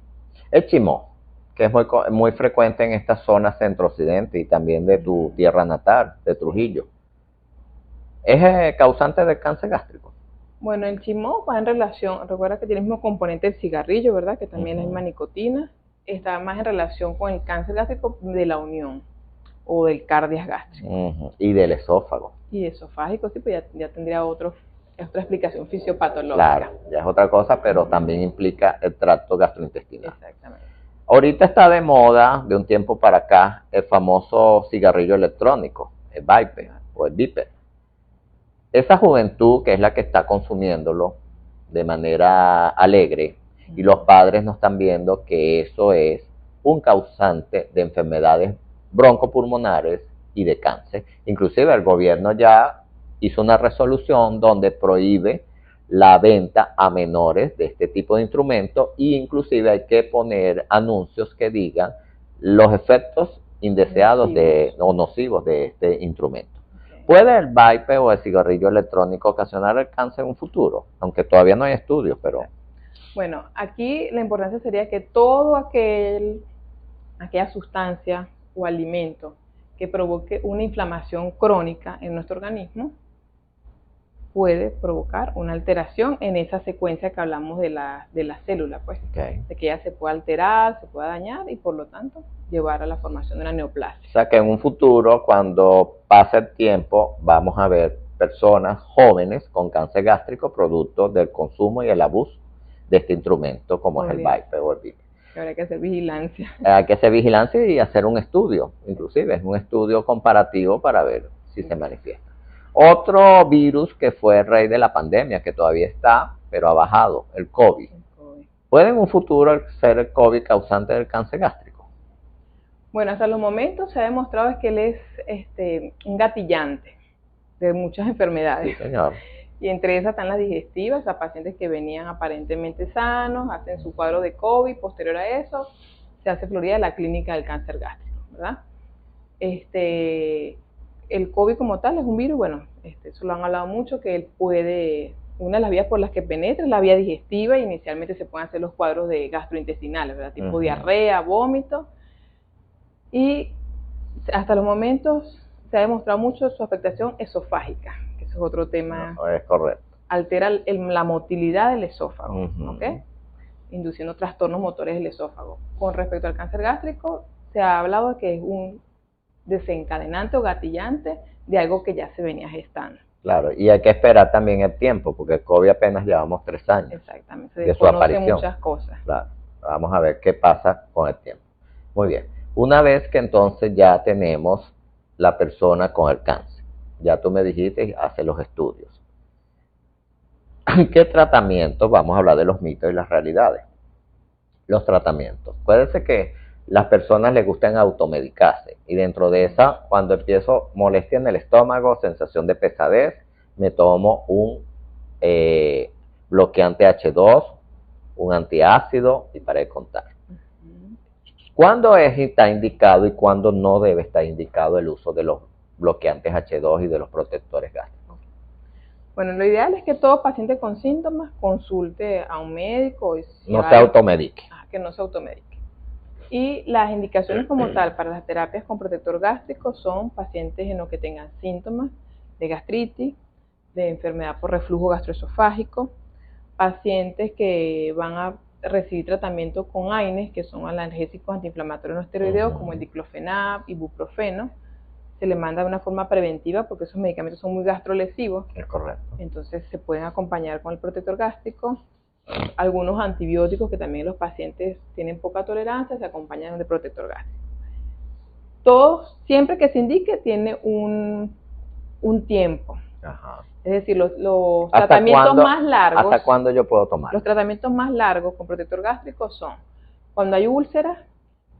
Speaker 2: El chimó, que es muy frecuente en esta zona centro-occidente y también de tu tierra natal, de Trujillo. ¿Es causante de cáncer gástrico?
Speaker 3: Bueno, el chimó va en relación, recuerda que tiene el mismo componente del cigarrillo, ¿verdad? Que también es la misma nicotina. Está más en relación con el cáncer gástrico de la unión o del cardias gástrico.
Speaker 2: Y del esófago.
Speaker 3: Y esofágico, sí, pues ya tendría otra explicación fisiopatológica.
Speaker 2: Claro, ya es otra cosa, pero también implica el tracto gastrointestinal.
Speaker 3: Exactamente.
Speaker 2: Ahorita está de moda, de un tiempo para acá, el famoso cigarrillo electrónico, el vape o el vapor. Esa juventud, que es la que está consumiéndolo de manera alegre, y los padres no están viendo que eso es un causante de enfermedades broncopulmonares y de cáncer. Inclusive el gobierno ya hizo una resolución donde prohíbe la venta a menores de este tipo de instrumentos e inclusive hay que poner anuncios que digan los efectos indeseados o nocivos de este instrumento. ¿Puede el vape o el cigarrillo electrónico ocasionar el cáncer en un futuro? Aunque todavía no hay estudios, pero...
Speaker 3: Bueno, aquí la importancia sería que todo aquella sustancia o alimento que provoque una inflamación crónica en nuestro organismo puede provocar una alteración en esa secuencia que hablamos de la célula, pues, de que ella se pueda alterar, se pueda dañar y por lo tanto llevar a la formación de una neoplasia.
Speaker 2: O sea que en un futuro, cuando pase el tiempo, vamos a ver personas jóvenes con cáncer gástrico producto del consumo y el abuso de este instrumento como es el vape o el vapor.
Speaker 3: Habría que hacer vigilancia.
Speaker 2: Hay que hacer vigilancia y hacer un estudio, inclusive es un estudio comparativo para ver si se manifiesta. Otro virus que fue el rey de la pandemia, que todavía está, pero ha bajado, el COVID. ¿Puede en un futuro ser el COVID causante del cáncer gástrico?
Speaker 3: Bueno, hasta los momentos se ha demostrado que él es un gatillante de muchas enfermedades.
Speaker 2: Sí, señor.
Speaker 3: Y entre esas están las digestivas, a pacientes que venían aparentemente sanos, hacen su cuadro de COVID, posterior a eso se hace Florida de la clínica del cáncer gástrico, ¿verdad? El COVID como tal es un virus, bueno, eso lo han hablado mucho, que él puede, una de las vías por las que penetra es la vía digestiva, y inicialmente se pueden hacer los cuadros de gastrointestinales, ¿verdad? Tipo diarrea, vómito, Y hasta los momentos se ha demostrado mucho su afectación esofágica, que eso es otro tema.
Speaker 2: No, es correcto.
Speaker 3: Altera la motilidad del esófago, ¿ok?
Speaker 2: Ujú.
Speaker 3: Induciendo trastornos motores del esófago. Con respecto al cáncer gástrico, se ha hablado de que es un desencadenante o gatillante de algo que ya se venía gestando.
Speaker 2: Claro, y hay que esperar también el tiempo, porque COVID apenas llevamos 3 años
Speaker 3: Exactamente, se
Speaker 2: de su
Speaker 3: desconoce
Speaker 2: aparición.
Speaker 3: muchas cosas.
Speaker 2: Claro, vamos a ver qué pasa con el tiempo. Muy bien, una vez que entonces ya tenemos la persona con el cáncer, ya tú me dijiste, hace los estudios. ¿Qué tratamientos? Vamos a hablar de los mitos y las realidades. Los tratamientos. Puede ser que las personas les gusten automedicarse y dentro de esa, cuando empiezo molestia en el estómago, sensación de pesadez, me tomo un bloqueante H2, un antiácido y para de contar. ¿Cuándo está indicado y cuándo no debe estar indicado el uso de los bloqueantes H2 y de los protectores gástricos?
Speaker 3: Bueno, lo ideal es que todo paciente con síntomas consulte a un médico. Y si
Speaker 2: no se automedique.
Speaker 3: Que no se automedique. Y las indicaciones como tal para las terapias con protector gástrico son pacientes en los que tengan síntomas de gastritis, de enfermedad por reflujo gastroesofágico, pacientes que van a recibir tratamiento con AINES, que son analgésicos antiinflamatorios no esteroideos, como el diclofenac, ibuprofeno. Se le manda de una forma preventiva porque esos medicamentos son muy gastrolesivos.
Speaker 2: Es correcto.
Speaker 3: Entonces se pueden acompañar con el protector gástrico. Algunos antibióticos que también los pacientes tienen poca tolerancia se acompañan de protector gástrico. Todos, siempre que se indique, tiene un tiempo.
Speaker 2: Ajá.
Speaker 3: Es decir, los tratamientos más largos.
Speaker 2: ¿Hasta cuándo yo puedo tomar?
Speaker 3: Los tratamientos más largos con protector gástrico son cuando hay úlceras,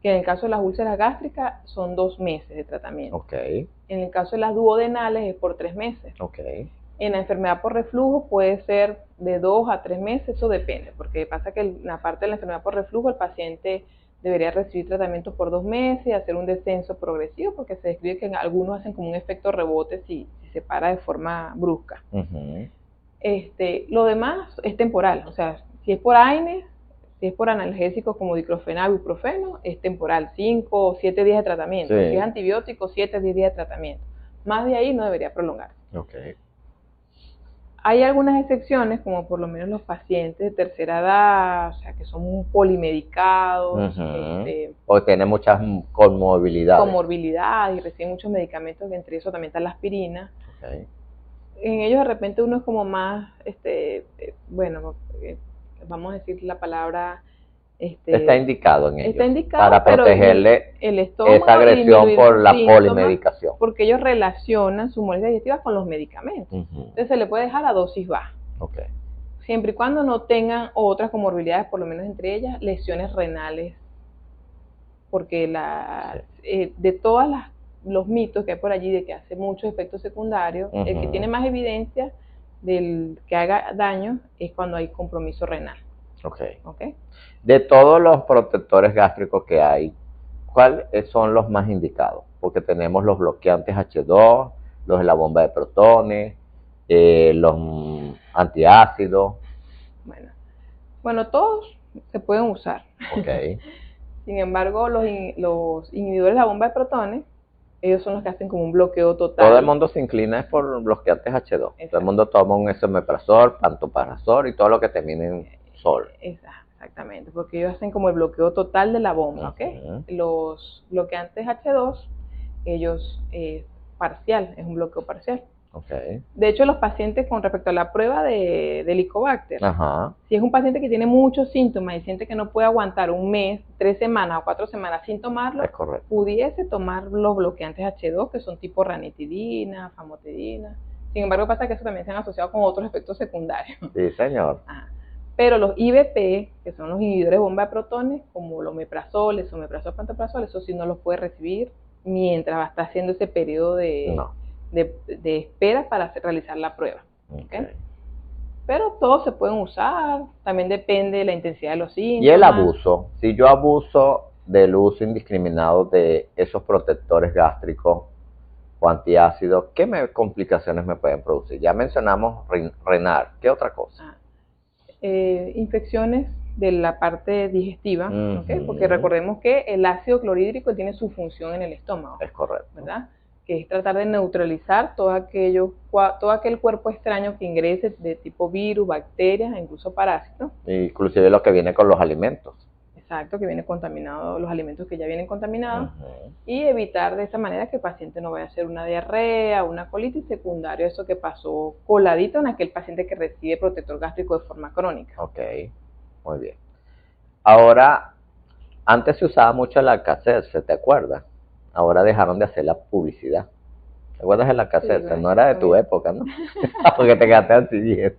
Speaker 3: que en el caso de las úlceras gástricas son 2 meses de tratamiento.
Speaker 2: Okay.
Speaker 3: En el caso de las duodenales es por 3 meses.
Speaker 2: Okay.
Speaker 3: En la enfermedad por reflujo puede ser de 2 a 3 meses, eso depende, porque pasa que en la parte de la enfermedad por reflujo el paciente debería recibir tratamiento por 2 meses y hacer un descenso progresivo, porque se describe que algunos hacen como un efecto rebote si se para de forma brusca. Lo demás es temporal, o sea, si es por AINES, si es por analgésicos como diclofenac, ibuprofeno, es temporal, 5 o 7 días de tratamiento.
Speaker 2: Sí.
Speaker 3: Si es antibiótico, 7 o 10 días de tratamiento. Más de ahí no debería prolongarse.
Speaker 2: Okay.
Speaker 3: Hay algunas excepciones, como por lo menos los pacientes de tercera edad, o sea, que son polimedicados,
Speaker 2: o tienen muchas
Speaker 3: comorbilidades y reciben muchos medicamentos, que entre eso también está la aspirina.
Speaker 2: Okay.
Speaker 3: En ellos de repente uno es como más, vamos a decir la palabra...
Speaker 2: está indicado en ellos.
Speaker 3: Está indicado
Speaker 2: para protegerle
Speaker 3: el estómago,
Speaker 2: esa agresión por la polimedicación.
Speaker 3: Porque ellos relacionan su molestia digestiva con los medicamentos. Entonces se le puede dejar a dosis baja. Okay. Siempre y cuando no tengan otras comorbilidades, por lo menos entre ellas, lesiones renales. Porque de todos los mitos que hay por allí de que hace muchos efectos secundarios, el que tiene más evidencia del que haga daño es cuando hay compromiso renal.
Speaker 2: Okay. De todos los protectores gástricos que hay, ¿cuáles son los más indicados? Porque tenemos los bloqueantes H2, los de la bomba de protones, los antiácidos.
Speaker 3: Bueno, todos se pueden usar.
Speaker 2: Okay.
Speaker 3: Sin embargo, los inhibidores de la bomba de protones, ellos son los que hacen como un bloqueo total.
Speaker 2: Todo el mundo se inclina por bloqueantes H2. Exacto. Todo el mundo toma un esomeprazol, pantoprazol y todo lo que termine en sol.
Speaker 3: Exactamente, porque ellos hacen como el bloqueo total de la bomba, ¿ok? Los bloqueantes H2, ellos parcial, es un bloqueo parcial.
Speaker 2: Okay.
Speaker 3: De hecho, los pacientes con respecto a la prueba de Helicobacter, si es un paciente que tiene muchos síntomas y siente que no puede aguantar un mes, 3 semanas o 4 semanas sin tomarlo, pudiese tomar los bloqueantes H2, que son tipo ranitidina, famotidina. Sin embargo, pasa que eso también se han asociado con otros efectos secundarios.
Speaker 2: Sí, señor.
Speaker 3: Pero los IBP, que son los inhibidores de bomba de protones, como los omeprazol, esomeprazol, pantoprazol, eso sí no los puede recibir mientras va a estar haciendo ese periodo de espera para realizar la prueba. ¿Okay? Pero todos se pueden usar, también depende de la intensidad de los síntomas.
Speaker 2: Y el abuso, si yo abuso del uso indiscriminado de esos protectores gástricos o antiácidos, ¿qué complicaciones me pueden producir? Ya mencionamos renal, ¿qué otra cosa?
Speaker 3: Infecciones de la parte digestiva, ¿ok? Porque
Speaker 2: Ujú.
Speaker 3: recordemos que el ácido clorhídrico tiene su función en el estómago,
Speaker 2: Es correcto.
Speaker 3: ¿verdad? Que es tratar de neutralizar todo aquel cuerpo extraño que ingrese de tipo virus, bacterias e incluso parásitos.
Speaker 2: Inclusive lo que viene con los alimentos.
Speaker 3: Exacto, que viene contaminado, los alimentos que ya vienen contaminados,
Speaker 2: Ujú.
Speaker 3: y evitar de esa manera que el paciente no vaya a hacer una diarrea, una colitis secundaria, eso que pasó coladito en aquel paciente que recibe protector gástrico de forma crónica.
Speaker 2: Ok, muy bien. Ahora, antes se usaba mucho el Alka-Seltzer, ¿te acuerdas? Ahora dejaron de hacer la publicidad. ¿Te acuerdas del Alka-Seltzer?
Speaker 3: bueno,
Speaker 2: No era de tu
Speaker 3: también.
Speaker 2: época, ¿no? Porque te quedaste así viejo.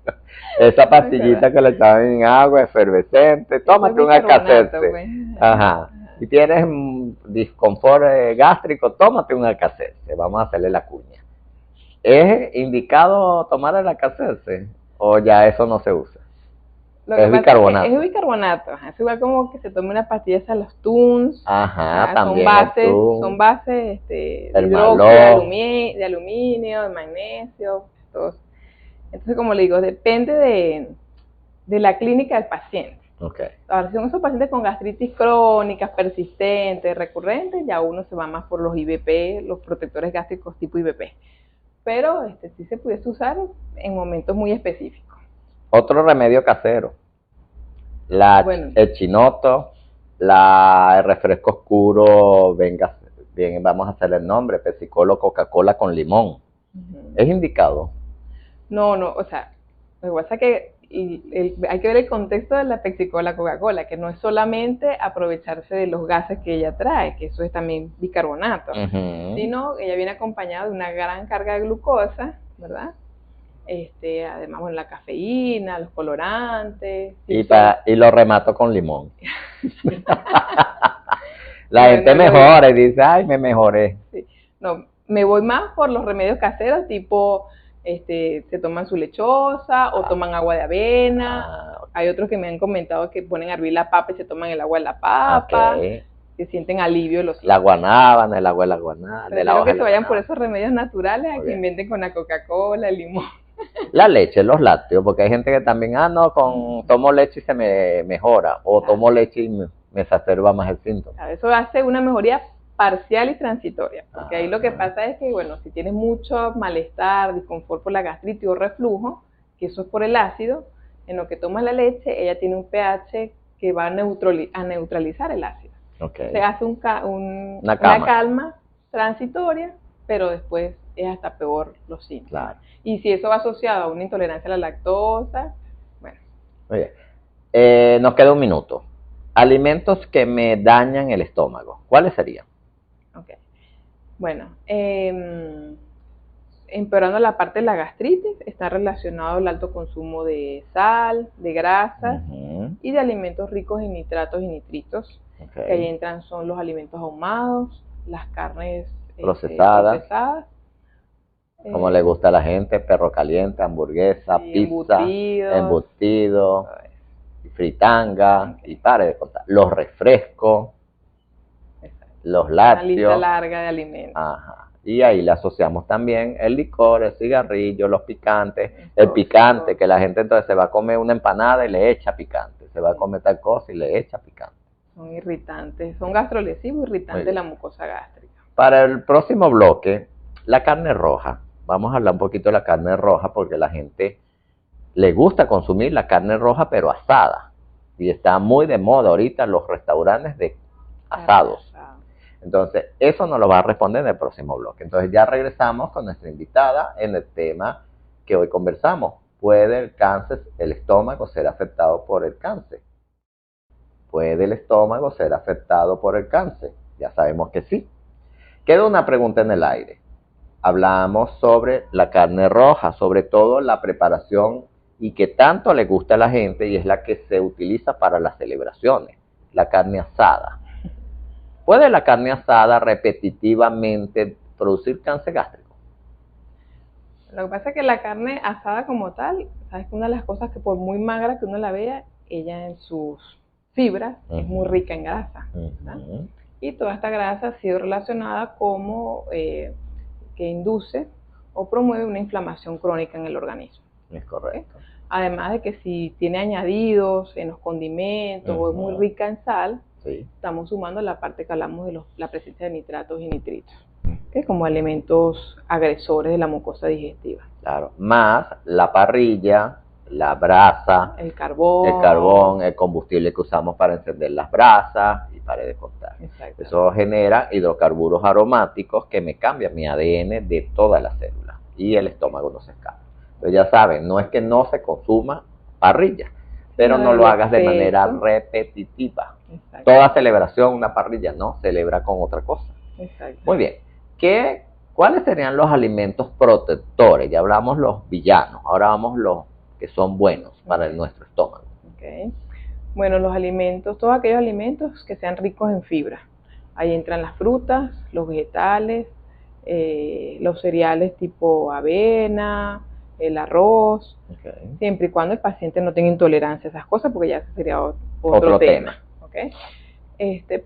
Speaker 2: Esa pastillita que le echaban en agua, efervescente,
Speaker 3: Eso es
Speaker 2: tómate un
Speaker 3: bicarbonato,
Speaker 2: Alka-Seltzer.
Speaker 3: pues.
Speaker 2: Ajá. Si tienes disconfort gástrico, tómate un Alka-Seltzer. Vamos a hacerle la cuña. ¿Es indicado tomar el Alka-Seltzer? ¿O ya eso no se usa?
Speaker 3: Lo que
Speaker 2: Es
Speaker 3: pasa
Speaker 2: bicarbonato.
Speaker 3: es que es bicarbonato, ajá, es igual como que se tome una pastilla esa, los Tunes,
Speaker 2: Ajá,
Speaker 3: son
Speaker 2: también
Speaker 3: bases,
Speaker 2: tú,
Speaker 3: son bases de
Speaker 2: el
Speaker 3: hidróxido
Speaker 2: Maló.
Speaker 3: de aluminio, de magnesio, todos. Entonces, como le digo, depende de la clínica del paciente.
Speaker 2: Ok.
Speaker 3: Ahora, si son esos pacientes con gastritis crónicas, persistentes, recurrentes, ya uno se va más por los IBP, los protectores gástricos tipo IBP. Pero sí se pudiese usar en momentos muy específicos.
Speaker 2: Otro remedio casero.
Speaker 3: Bueno,
Speaker 2: El chinoto, el refresco oscuro, venga, bien, vamos a hacer el nombre, Pepsi-Cola, Coca-Cola con limón. ¿Es indicado?
Speaker 3: no, o sea, lo que pasa es que hay que ver el contexto de la Pepsi-Cola, Coca-Cola, que no es solamente aprovecharse de los gases que ella trae, que eso es también bicarbonato, sino ella viene acompañada de una gran carga de glucosa, ¿verdad? Además, bueno, la cafeína, los colorantes.
Speaker 2: Y lo remato con limón. La
Speaker 3: Bueno,
Speaker 2: gente mejora y dice, ay, me mejoré.
Speaker 3: Sí. No, me voy más por los remedios caseros, tipo, se toman su lechosa o toman agua de avena.
Speaker 2: Okay.
Speaker 3: Hay otros que me han comentado que ponen a hervir la papa y se toman el agua de la papa, que sienten alivio de los
Speaker 2: La guanábana, el agua de la guanábana.
Speaker 3: Prefiero que se vayan por esos remedios naturales a que inventen con la Coca-Cola, el limón.
Speaker 2: La leche, los lácteos, porque hay gente que también, no, tomo leche y se me mejora, o tomo leche y me exacerba más el síntoma.
Speaker 3: Eso hace una mejoría parcial y transitoria, porque ahí lo que pasa es que, bueno, si tienes mucho malestar, disconfort por la gastritis o reflujo, que eso es por el ácido, en lo que tomas la leche, ella tiene un pH que va a neutralizar el ácido.
Speaker 2: Okay.
Speaker 3: Se hace una calma transitoria, pero después es hasta peor los síntomas.
Speaker 2: Claro.
Speaker 3: Y si eso va asociado a una intolerancia a la lactosa, bueno.
Speaker 2: Oye, nos queda un minuto. Alimentos que me dañan el estómago, ¿cuáles serían?
Speaker 3: Ok. Bueno, empeorando la parte de la gastritis, está relacionado el alto consumo de sal, de grasas y de alimentos ricos en nitratos y nitritos.
Speaker 2: Okay.
Speaker 3: Que ahí entran son los alimentos ahumados, las carnes
Speaker 2: procesadas. Como le gusta a la gente, perro caliente, hamburguesa, pizza, embutido, fritanga, y pare de contar. Los refrescos, los lácteos.
Speaker 3: Una lista larga de alimentos.
Speaker 2: Ajá. Y ahí le asociamos también el licor, el cigarrillo, los picantes, el picante, que la gente entonces se va a comer una empanada y le echa picante, se va a comer tal cosa y le echa picante.
Speaker 3: Son irritantes, son gastrolesivos, irritantes de la mucosa gástrica.
Speaker 2: Para el próximo bloque, la carne roja. Vamos a hablar un poquito de la carne roja porque a la gente le gusta consumir la carne roja pero asada. Y está muy de moda ahorita los restaurantes de asados. Entonces, eso nos lo va a responder en el próximo bloque. Entonces, ya regresamos con nuestra invitada en el tema que hoy conversamos. ¿Puede el estómago ser afectado por el cáncer? ¿Puede el estómago ser afectado por el cáncer? Ya sabemos que sí. Queda una pregunta en el aire. Hablamos sobre la carne roja, sobre todo la preparación y que tanto le gusta a la gente y es la que se utiliza para las celebraciones, la carne asada. ¿Puede la carne asada repetitivamente producir cáncer gástrico?
Speaker 3: Lo que pasa es que la carne asada como tal, sabes que una de las cosas que por muy magra que uno la vea, ella en sus fibras es muy rica en grasa. Y toda esta grasa ha sido relacionada como que induce o promueve una inflamación crónica en el organismo.
Speaker 2: Es correcto.
Speaker 3: Además de que si tiene añadidos en los condimentos o es muy rica en sal, estamos sumando la parte que hablamos de la presencia de nitratos y nitritos, que como elementos agresores de la mucosa digestiva.
Speaker 2: Claro, más la parrilla, la brasa, el carbón, el combustible que usamos para encender las brasas y para de contar. Eso genera hidrocarburos aromáticos que me cambian mi ADN de todas las células y el estómago no se escapa. Pero ya saben, no es que no se consuma parrilla, pero no lo hagas de manera repetitiva. Toda celebración, una parrilla, no, celebra con otra cosa. Muy bien. ¿Cuáles serían los alimentos protectores? Ya hablamos los villanos, ahora vamos los que son buenos para nuestro estómago.
Speaker 3: Bueno, los alimentos, todos aquellos alimentos que sean ricos en fibra. Ahí entran las frutas, los vegetales, los cereales tipo avena, el arroz, siempre y cuando el paciente no tenga intolerancia a esas cosas, porque ya ese sería otro tema.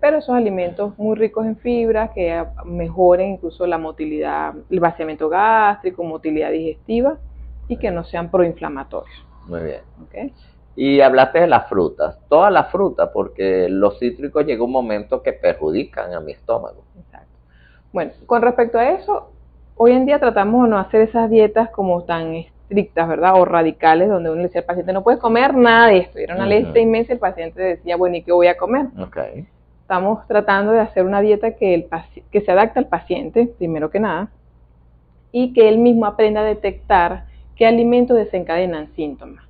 Speaker 3: Pero esos alimentos muy ricos en fibra que mejoren incluso la motilidad, el vaciamiento gástrico, motilidad digestiva y que no sean proinflamatorios.
Speaker 2: Muy bien. Y hablaste de las frutas, todas las frutas, porque los cítricos llega un momento que perjudican a mi estómago.
Speaker 3: Exacto. Bueno, con respecto a eso, hoy en día tratamos de no hacer esas dietas como tan estrictas, ¿verdad? O radicales, donde uno le decía al paciente, no puedes comer nada de esto. Y era una lista inmensa y el paciente decía, bueno, ¿y qué voy a comer? Estamos tratando de hacer una dieta que se adapte al paciente, primero que nada, y que él mismo aprenda a detectar qué alimentos desencadenan síntomas.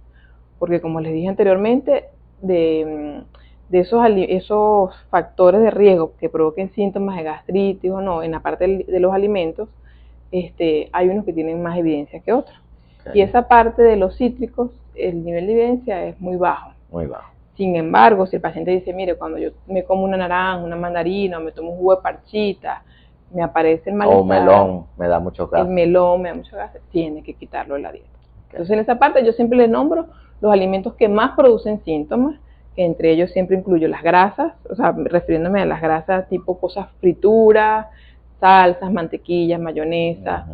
Speaker 3: Porque como les dije anteriormente, de esos factores de riesgo que provoquen síntomas de gastritis o no, en la parte de los alimentos, hay unos que tienen más evidencia que otros. Y esa parte de los cítricos, el nivel de evidencia es muy bajo.
Speaker 2: Muy bajo.
Speaker 3: Sin embargo, si el paciente dice, mire, cuando yo me como una naranja, una mandarina, o me tomo un jugo de parchita, me aparece el malestar.
Speaker 2: O un melón, me da mucho gas.
Speaker 3: El melón me da mucho gas, tiene que quitarlo de la dieta. Entonces, en esa parte yo siempre les nombro los alimentos que más producen síntomas, que entre ellos siempre incluyo las grasas, o sea, refiriéndome a las grasas tipo cosas frituras, salsas, mantequillas, mayonesa,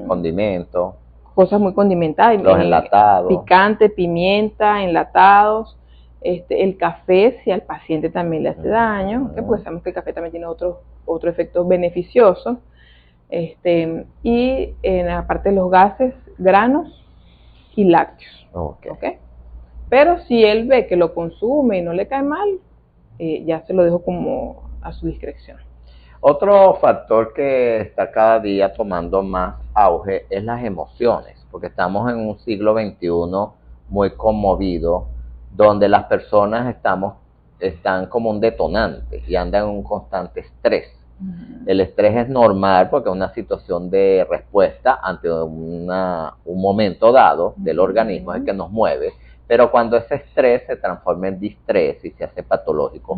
Speaker 2: condimentos,
Speaker 3: cosas muy condimentadas,
Speaker 2: los enlatados,
Speaker 3: picante, pimienta, enlatados, el café, si al paciente también le hace daño, que pues sabemos que el café también tiene otro efecto beneficioso, y en la parte de los gases, granos y lácteos. Pero si él ve que lo consume y no le cae mal, ya se lo dejo como a su discreción.
Speaker 2: Otro factor que está cada día tomando más auge es las emociones, porque estamos en un siglo XXI muy conmovido, donde las personas están como un detonante y andan en un constante estrés. El estrés es normal porque es una situación de respuesta ante un momento dado del organismo, es el que nos mueve. Pero cuando ese estrés se transforma en distrés y se hace patológico,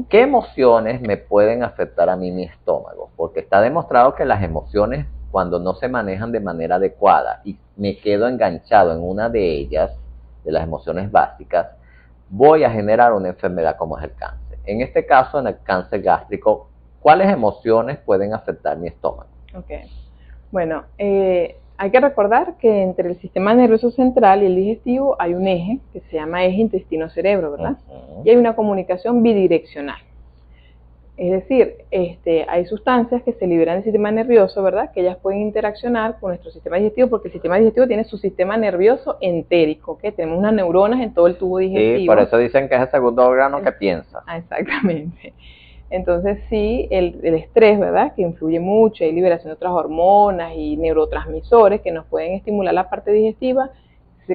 Speaker 2: ¿qué emociones me pueden afectar a mí mi estómago? Porque está demostrado que las emociones, cuando no se manejan de manera adecuada y me quedo enganchado en una de ellas, de las emociones básicas, voy a generar una enfermedad como es el cáncer. En este caso, en el cáncer gástrico, ¿cuáles emociones pueden afectar mi estómago?
Speaker 3: Bueno, hay que recordar que entre el sistema nervioso central y el digestivo hay un eje que se llama eje intestino-cerebro, ¿verdad? Y hay una comunicación bidireccional. Es decir, hay sustancias que se liberan del sistema nervioso, ¿verdad? Que ellas pueden interaccionar con nuestro sistema digestivo, porque el sistema digestivo tiene su sistema nervioso entérico, que tenemos unas neuronas en todo el tubo digestivo.
Speaker 2: Sí, por eso dicen que es el segundo órgano que piensa.
Speaker 3: Exactamente. Entonces sí, el estrés, ¿verdad? Que influye mucho, hay liberación de otras hormonas y neurotransmisores que nos pueden estimular la parte digestiva,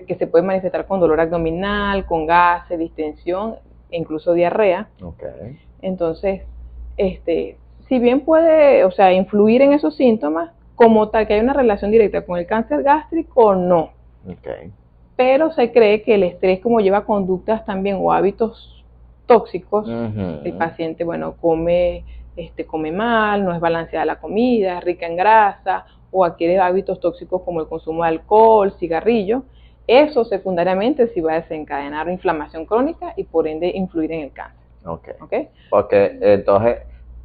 Speaker 3: que se puede manifestar con dolor abdominal, con gases, distensión e incluso diarrea. Entonces, si bien puede, influir en esos síntomas, como tal que hay una relación directa con el cáncer gástrico, no. Pero se cree que el estrés, como lleva conductas también o hábitos tóxicos, el paciente, bueno, come mal, no es balanceada la comida, es rica en grasa, o adquiere hábitos tóxicos como el consumo de alcohol, cigarrillo, eso secundariamente sí va a desencadenar inflamación crónica y por ende influir en el cáncer.
Speaker 2: Porque entonces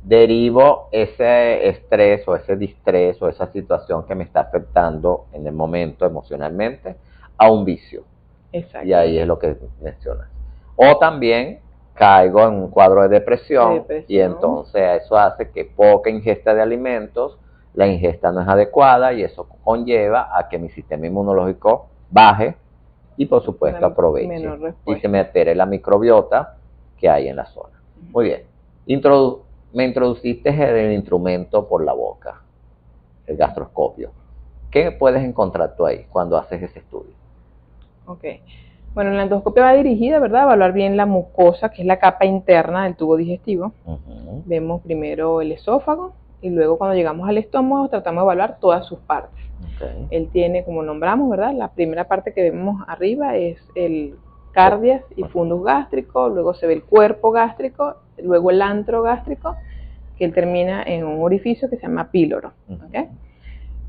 Speaker 2: derivo ese estrés o ese distrés o esa situación que me está afectando en el momento emocionalmente a un vicio.
Speaker 3: Exacto.
Speaker 2: Y ahí es lo que mencionas. O también caigo en un cuadro de depresión, y entonces eso hace que poca ingesta de alimentos, la ingesta no es adecuada y eso conlleva a que mi sistema inmunológico baje y por supuesto aproveche y se me altere la microbiota que hay en la zona. Muy bien. Me introduciste el instrumento por la boca, el gastroscopio. ¿Qué puedes encontrar tú ahí cuando haces ese estudio?
Speaker 3: Ok. Bueno, la endoscopia va dirigida, ¿verdad?, a evaluar bien la mucosa, que es la capa interna del tubo digestivo. Vemos primero el esófago y luego cuando llegamos al estómago tratamos de evaluar todas sus partes. Él tiene, como nombramos, ¿verdad?, la primera parte que vemos arriba es el cardias y fundus gástrico, luego se ve el cuerpo gástrico, luego el antro gástrico, que él termina en un orificio que se llama píloro.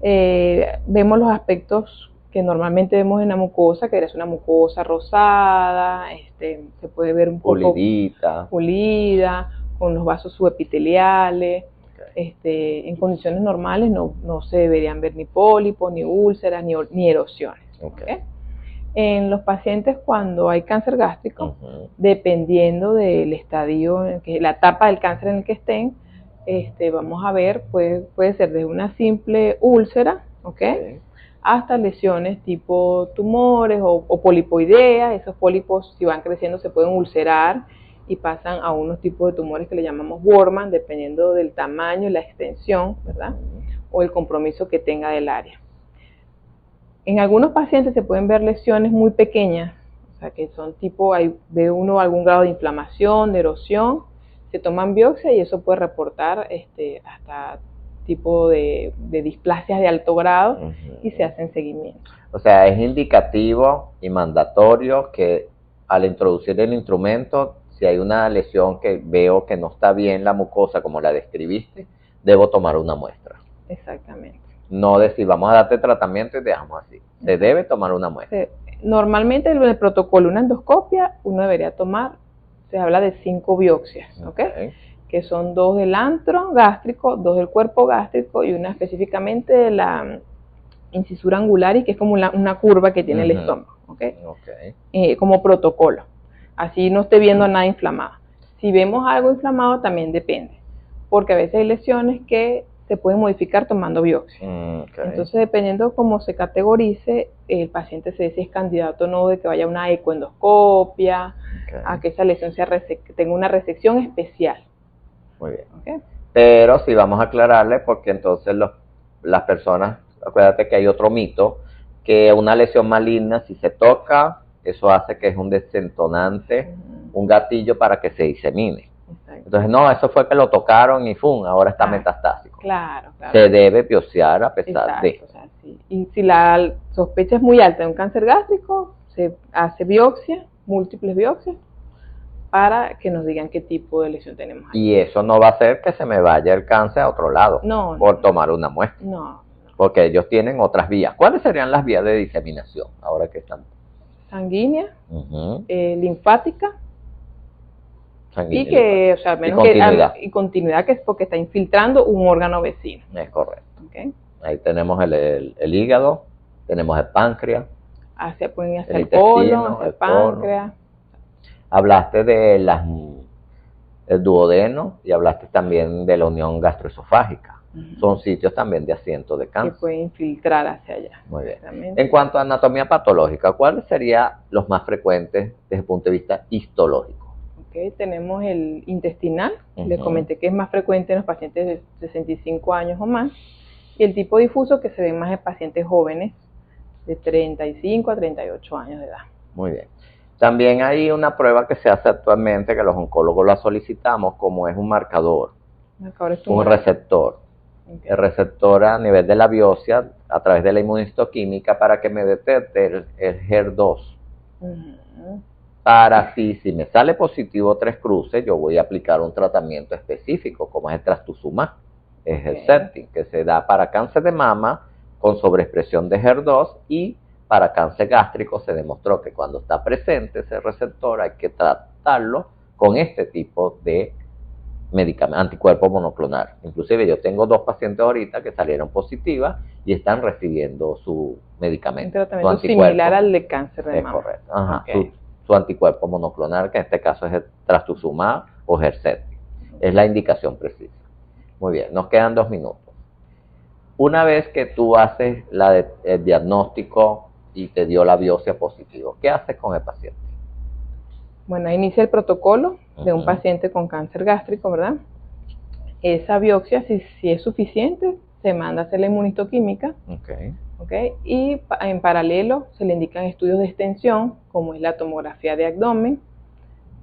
Speaker 3: Vemos los aspectos que normalmente vemos en la mucosa, que es una mucosa rosada, se puede ver un poco pulida, con los vasos subepiteliales. En condiciones normales no se deberían ver ni pólipos, ni úlceras, ni erosiones. En los pacientes cuando hay cáncer gástrico, dependiendo del estadio, la etapa del cáncer en el que estén, vamos a ver, puede ser desde una simple úlcera, hasta lesiones tipo tumores o polipoideas. Esos pólipos, si van creciendo, se pueden ulcerar y pasan a unos tipos de tumores que le llamamos Bormann, dependiendo del tamaño y la extensión, ¿verdad?, o el compromiso que tenga del área. En algunos pacientes se pueden ver lesiones muy pequeñas, o sea, que son tipo, ve uno algún grado de inflamación, de erosión, se toman biopsia y eso puede reportar hasta tipo de displasias de alto grado y se hacen seguimiento.
Speaker 2: O sea, es indicativo y mandatorio que al introducir el instrumento, si hay una lesión que veo que no está bien la mucosa como la describiste, debo tomar una muestra.
Speaker 3: Exactamente.
Speaker 2: No decir, vamos a darte tratamiento y dejamos así. Se debe tomar una muestra.
Speaker 3: Normalmente en el protocolo, una endoscopia, uno debería tomar, se habla de 5 biopsias, que son 2 del antro gástrico, 2 del cuerpo gástrico y una específicamente de la incisura angular, y que es como una curva que tiene el estómago, como protocolo. Así no esté viendo nada inflamado. Si vemos algo inflamado también depende, porque a veces hay lesiones que se pueden modificar tomando biopsia. Entonces, dependiendo cómo se categorice, el paciente se ve si es candidato o no de que vaya a una ecoendoscopia, a que esa lesión tenga una resección especial.
Speaker 2: Muy bien. Pero sí vamos a aclararle, porque entonces las personas, acuérdate que hay otro mito, que una lesión maligna, si se toca, eso hace que es un desentonante, un gatillo para que se disemine. Entonces, no, eso fue que lo tocaron y ¡fum!, ahora está metastásico.
Speaker 3: Claro.
Speaker 2: Se debe biopsiar a pesar de.
Speaker 3: O sea, sí. Y si la sospecha es muy alta de un cáncer gástrico, se hace biopsia, múltiples biopsias, para que nos digan qué tipo de lesión tenemos ahí.
Speaker 2: Y eso no va a hacer que se me vaya el cáncer a otro lado por tomar una muestra.
Speaker 3: No.
Speaker 2: Porque ellos tienen otras vías. ¿Cuáles serían las vías de diseminación ahora que están?
Speaker 3: Sanguínea, linfática,
Speaker 2: sanguínea,
Speaker 3: y que, o sea, menos y continuidad, que es porque está infiltrando un órgano vecino.
Speaker 2: Es correcto. Ahí tenemos el hígado, tenemos el páncreas.
Speaker 3: Pueden hacer el colon, el páncreas.
Speaker 2: Hablaste de el duodeno y hablaste también de la unión gastroesofágica. Son sitios también de asiento de cáncer.
Speaker 3: Que pueden infiltrar hacia allá.
Speaker 2: Muy bien. En cuanto a anatomía patológica, ¿cuáles serían los más frecuentes desde el punto de vista histológico?
Speaker 3: Tenemos el intestinal, les comenté que es más frecuente en los pacientes de 65 años o más, y el tipo difuso, que se ve más en pacientes jóvenes de 35 a 38 años de edad.
Speaker 2: Muy bien. También hay una prueba que se hace actualmente, que los oncólogos la solicitamos, como es un marcador, un receptor. El receptor a nivel de la biopsia, a través de la inmunistoquímica, para que me detecte el HER2. Para si me sale positivo 3 cruces, yo voy a aplicar un tratamiento específico, como es el trastuzumab, es el Herceptin, que se da para cáncer de mama con sobreexpresión de HER2, y para cáncer gástrico se demostró que cuando está presente ese receptor hay que tratarlo con este tipo de anticuerpo monoclonal. Inclusive yo tengo 2 pacientes ahorita que salieron positivas y están recibiendo su medicamento.
Speaker 3: Un tratamiento similar al de cáncer de mama.
Speaker 2: Es correcto. Ajá,
Speaker 3: okay.
Speaker 2: su anticuerpo monoclonal, que en este caso es el trastuzumab o Herceptin. Es la indicación precisa. Muy bien, nos quedan 2 minutos. Una vez que tú haces el diagnóstico y te dio la biopsia positiva, ¿qué haces con el paciente?
Speaker 3: Bueno, inicia el protocolo de un paciente con cáncer gástrico, ¿verdad? Esa biopsia, si es suficiente, se manda a hacer la inmunistoquímica. Okay. Y en paralelo se le indican estudios de extensión, como es la tomografía de abdomen.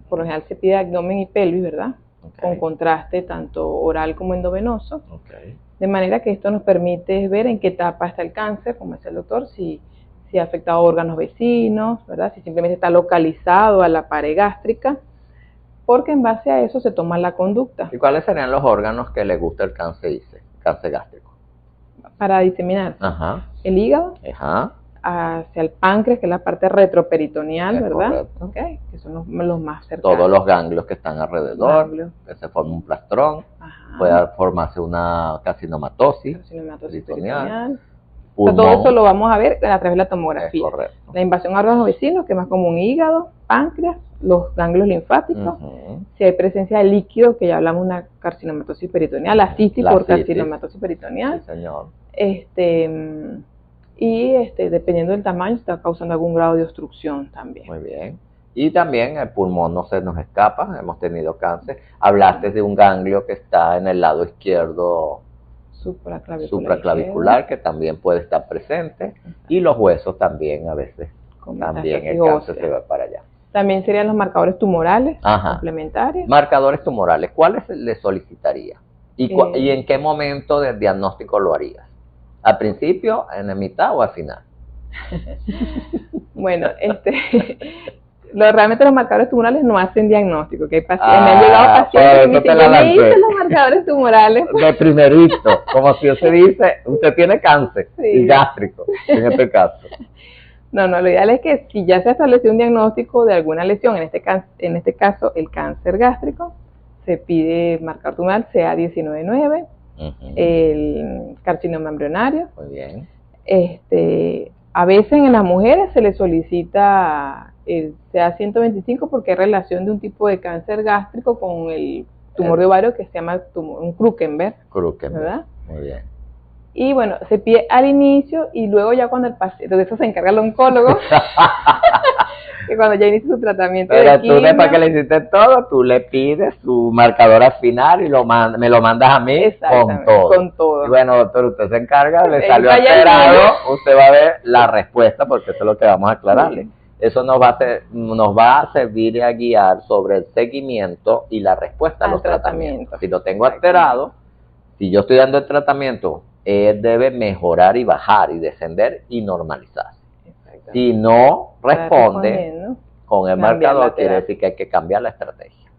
Speaker 3: Por lo general se pide abdomen y pelvis, ¿verdad? Con contraste tanto oral como endovenoso. De manera que esto nos permite ver en qué etapa está el cáncer, como dice el doctor, si ha afectado órganos vecinos, ¿verdad? Si simplemente está localizado a la pared gástrica, porque en base a eso se toma la conducta.
Speaker 2: ¿Y cuáles serían los órganos que le gusta el cáncer gástrico?
Speaker 3: Para diseminar. El hígado, hacia el páncreas, que es la parte retroperitoneal, ¿verdad? Okay. Que son los más cercanos.
Speaker 2: Todos los ganglios que están alrededor, que se forma un plastrón, puede formarse una carcinomatosis peritoneal.
Speaker 3: Todo eso lo vamos a ver a través de la tomografía. La invasión a órganos vecinos, que es más común: hígado, páncreas, los ganglios linfáticos. Si hay presencia de líquido, que ya hablamos de una carcinomatosis peritoneal, la citis por carcinomatosis peritoneal.
Speaker 2: Sí, señor.
Speaker 3: Dependiendo del tamaño, está causando algún grado de obstrucción también.
Speaker 2: Muy bien. Y también el pulmón no se nos escapa, hemos tenido cáncer. Hablaste de un ganglio que está en el lado izquierdo supraclavicular, que también puede estar presente, y los huesos también a veces, también el cáncer se va para allá.
Speaker 3: También serían los marcadores tumorales complementarios.
Speaker 2: Marcadores tumorales, ¿cuáles le solicitaría? ¿Y en qué momento del diagnóstico lo harías? ¿Al principio, en la mitad o al final?
Speaker 3: Bueno, realmente los marcadores tumorales no hacen diagnóstico, que me han llegado pacientes que me dicen: yo me hice los marcadores tumorales.
Speaker 2: De primerito, como si usted dice, usted tiene cáncer y gástrico, en este caso.
Speaker 3: No, lo ideal es que si ya se estableció un diagnóstico de alguna lesión, en este caso el cáncer gástrico, se pide marcador tumoral CA19-9, el carcinoma embrionario.
Speaker 2: Muy bien.
Speaker 3: A veces en las mujeres se le solicita el CA125 porque hay relación de un tipo de cáncer gástrico con el tumor de ovario que se llama un Krukenberg, ¿verdad?
Speaker 2: Muy bien.
Speaker 3: Y bueno, se pide al inicio y luego ya cuando el paciente, de eso se encarga el oncólogo, que cuando ya inicia su tratamiento de quimio. Pero tú,
Speaker 2: para que le hiciste todo, tú le pides su marcador al final y me lo mandas a mí con todo. Y bueno, doctor, usted se encarga, le salió alterado, usted va a ver la respuesta, porque eso es lo que vamos a aclararle. Eso nos va a servir a guiar sobre el seguimiento y la respuesta a los tratamientos. Si lo tengo alterado, si yo estoy dando el tratamiento, él debe mejorar y bajar y descender y normalizarse. Si no responde con el marcador, quiere decir que hay que cambiar la estrategia.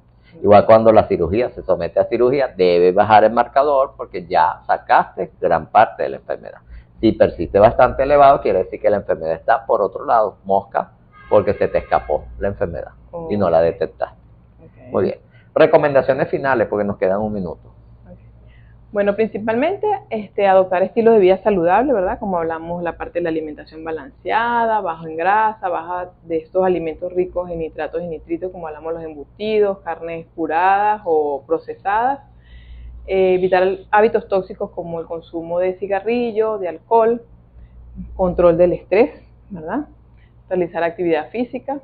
Speaker 2: Igual cuando la cirugía se somete a cirugía, debe bajar el marcador porque ya sacaste gran parte de la enfermedad. Si persiste bastante elevado, quiere decir que la enfermedad está por otro lado, mosca, porque se te escapó la enfermedad y no la detectaste. Muy bien. Recomendaciones finales, porque nos quedan un minuto.
Speaker 3: Bueno, principalmente adoptar estilos de vida saludables, ¿verdad? Como hablamos, la parte de la alimentación balanceada, bajo en grasa, baja de estos alimentos ricos en nitratos y nitritos, como hablamos los embutidos, carnes curadas o procesadas. Evitar hábitos tóxicos como el consumo de cigarrillo, de alcohol, control del estrés, ¿verdad? Realizar actividad física.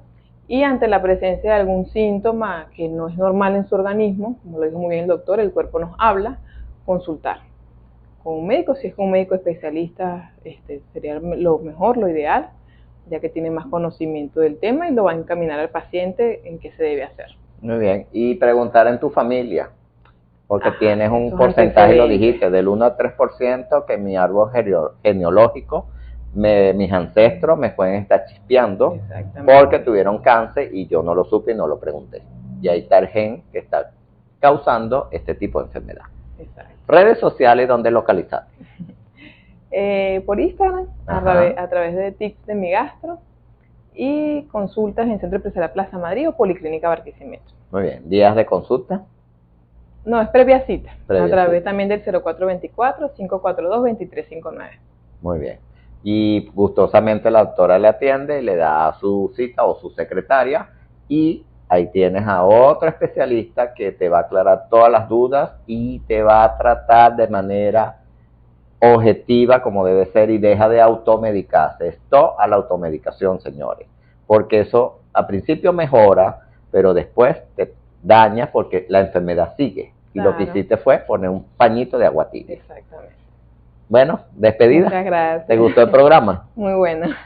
Speaker 3: Y ante la presencia de algún síntoma que no es normal en su organismo, como lo dijo muy bien el doctor, el cuerpo nos habla, consultar con un médico. Si es con un médico especialista, sería lo mejor, lo ideal, ya que tiene más conocimiento del tema y lo va a encaminar al paciente en qué se debe hacer.
Speaker 2: Muy bien. Y preguntar en tu familia, porque tienes un porcentaje, lo dijiste, del 1 al 3%, que mi árbol genealógico, mis ancestros me pueden estar chispeando porque tuvieron cáncer y yo no lo supe y no lo pregunté. Y ahí está el gen que está causando este tipo de enfermedad. Redes sociales, ¿dónde localizar?
Speaker 3: Por Instagram, a través de Tips de Mi Gastro, y consultas en Centro Empresarial Plaza Madrid o Policlínica Barquisimeto.
Speaker 2: Muy bien. ¿Días de consulta?
Speaker 3: No, es previa cita,
Speaker 2: Previa
Speaker 3: a través
Speaker 2: cita.
Speaker 3: también del 0424-542-2359.
Speaker 2: Muy bien. Y gustosamente la doctora le atiende y le da su cita o su secretaria, y ahí tienes a otro especialista que te va a aclarar todas las dudas y te va a tratar de manera objetiva como debe ser, y deja de automedicarse. Esto a la automedicación, señores, porque eso al principio mejora, pero después te daña porque la enfermedad sigue. Y lo que
Speaker 3: Claro.
Speaker 2: hiciste fue poner un pañito de agua tibia.
Speaker 3: Exactamente.
Speaker 2: Bueno, despedida.
Speaker 3: Muchas gracias.
Speaker 2: ¿Te gustó el programa?
Speaker 3: Muy buena.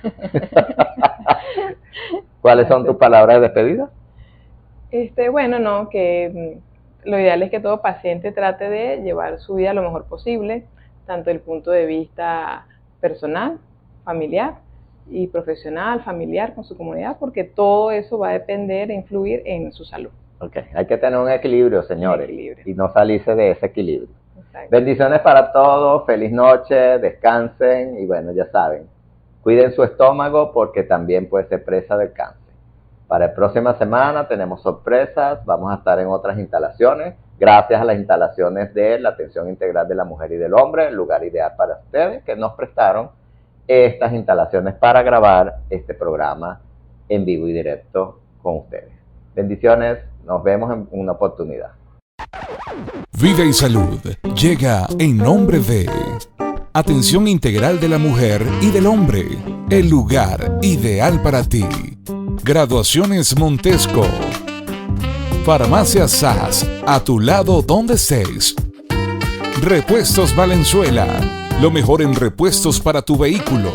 Speaker 2: ¿Cuáles son tus palabras de despedida?
Speaker 3: Bueno, no, que lo ideal es que todo paciente trate de llevar su vida lo mejor posible, tanto desde el punto de vista personal, familiar y profesional, familiar con su comunidad, porque todo eso va a depender e influir en su salud.
Speaker 2: Ok, hay que tener un equilibrio, señores,
Speaker 3: equilibrio.
Speaker 2: y no salirse de ese equilibrio.
Speaker 3: Exacto.
Speaker 2: Bendiciones para todos, feliz noche, descansen, y bueno, ya saben, cuiden su estómago porque también puede ser presa del cáncer. Para la próxima semana tenemos sorpresas, vamos a estar en otras instalaciones, gracias a las instalaciones de la Atención Integral de la Mujer y del Hombre, el lugar ideal para ustedes, que nos prestaron estas instalaciones para grabar este programa en vivo y directo con ustedes. Bendiciones, nos vemos en una oportunidad.
Speaker 1: Vida y Salud llega en nombre de Atención Integral de la Mujer y del Hombre, el lugar ideal para ti. Graduaciones Montesco. Farmacia SAS, a tu lado donde estés. Repuestos Valenzuela, lo mejor en repuestos para tu vehículo.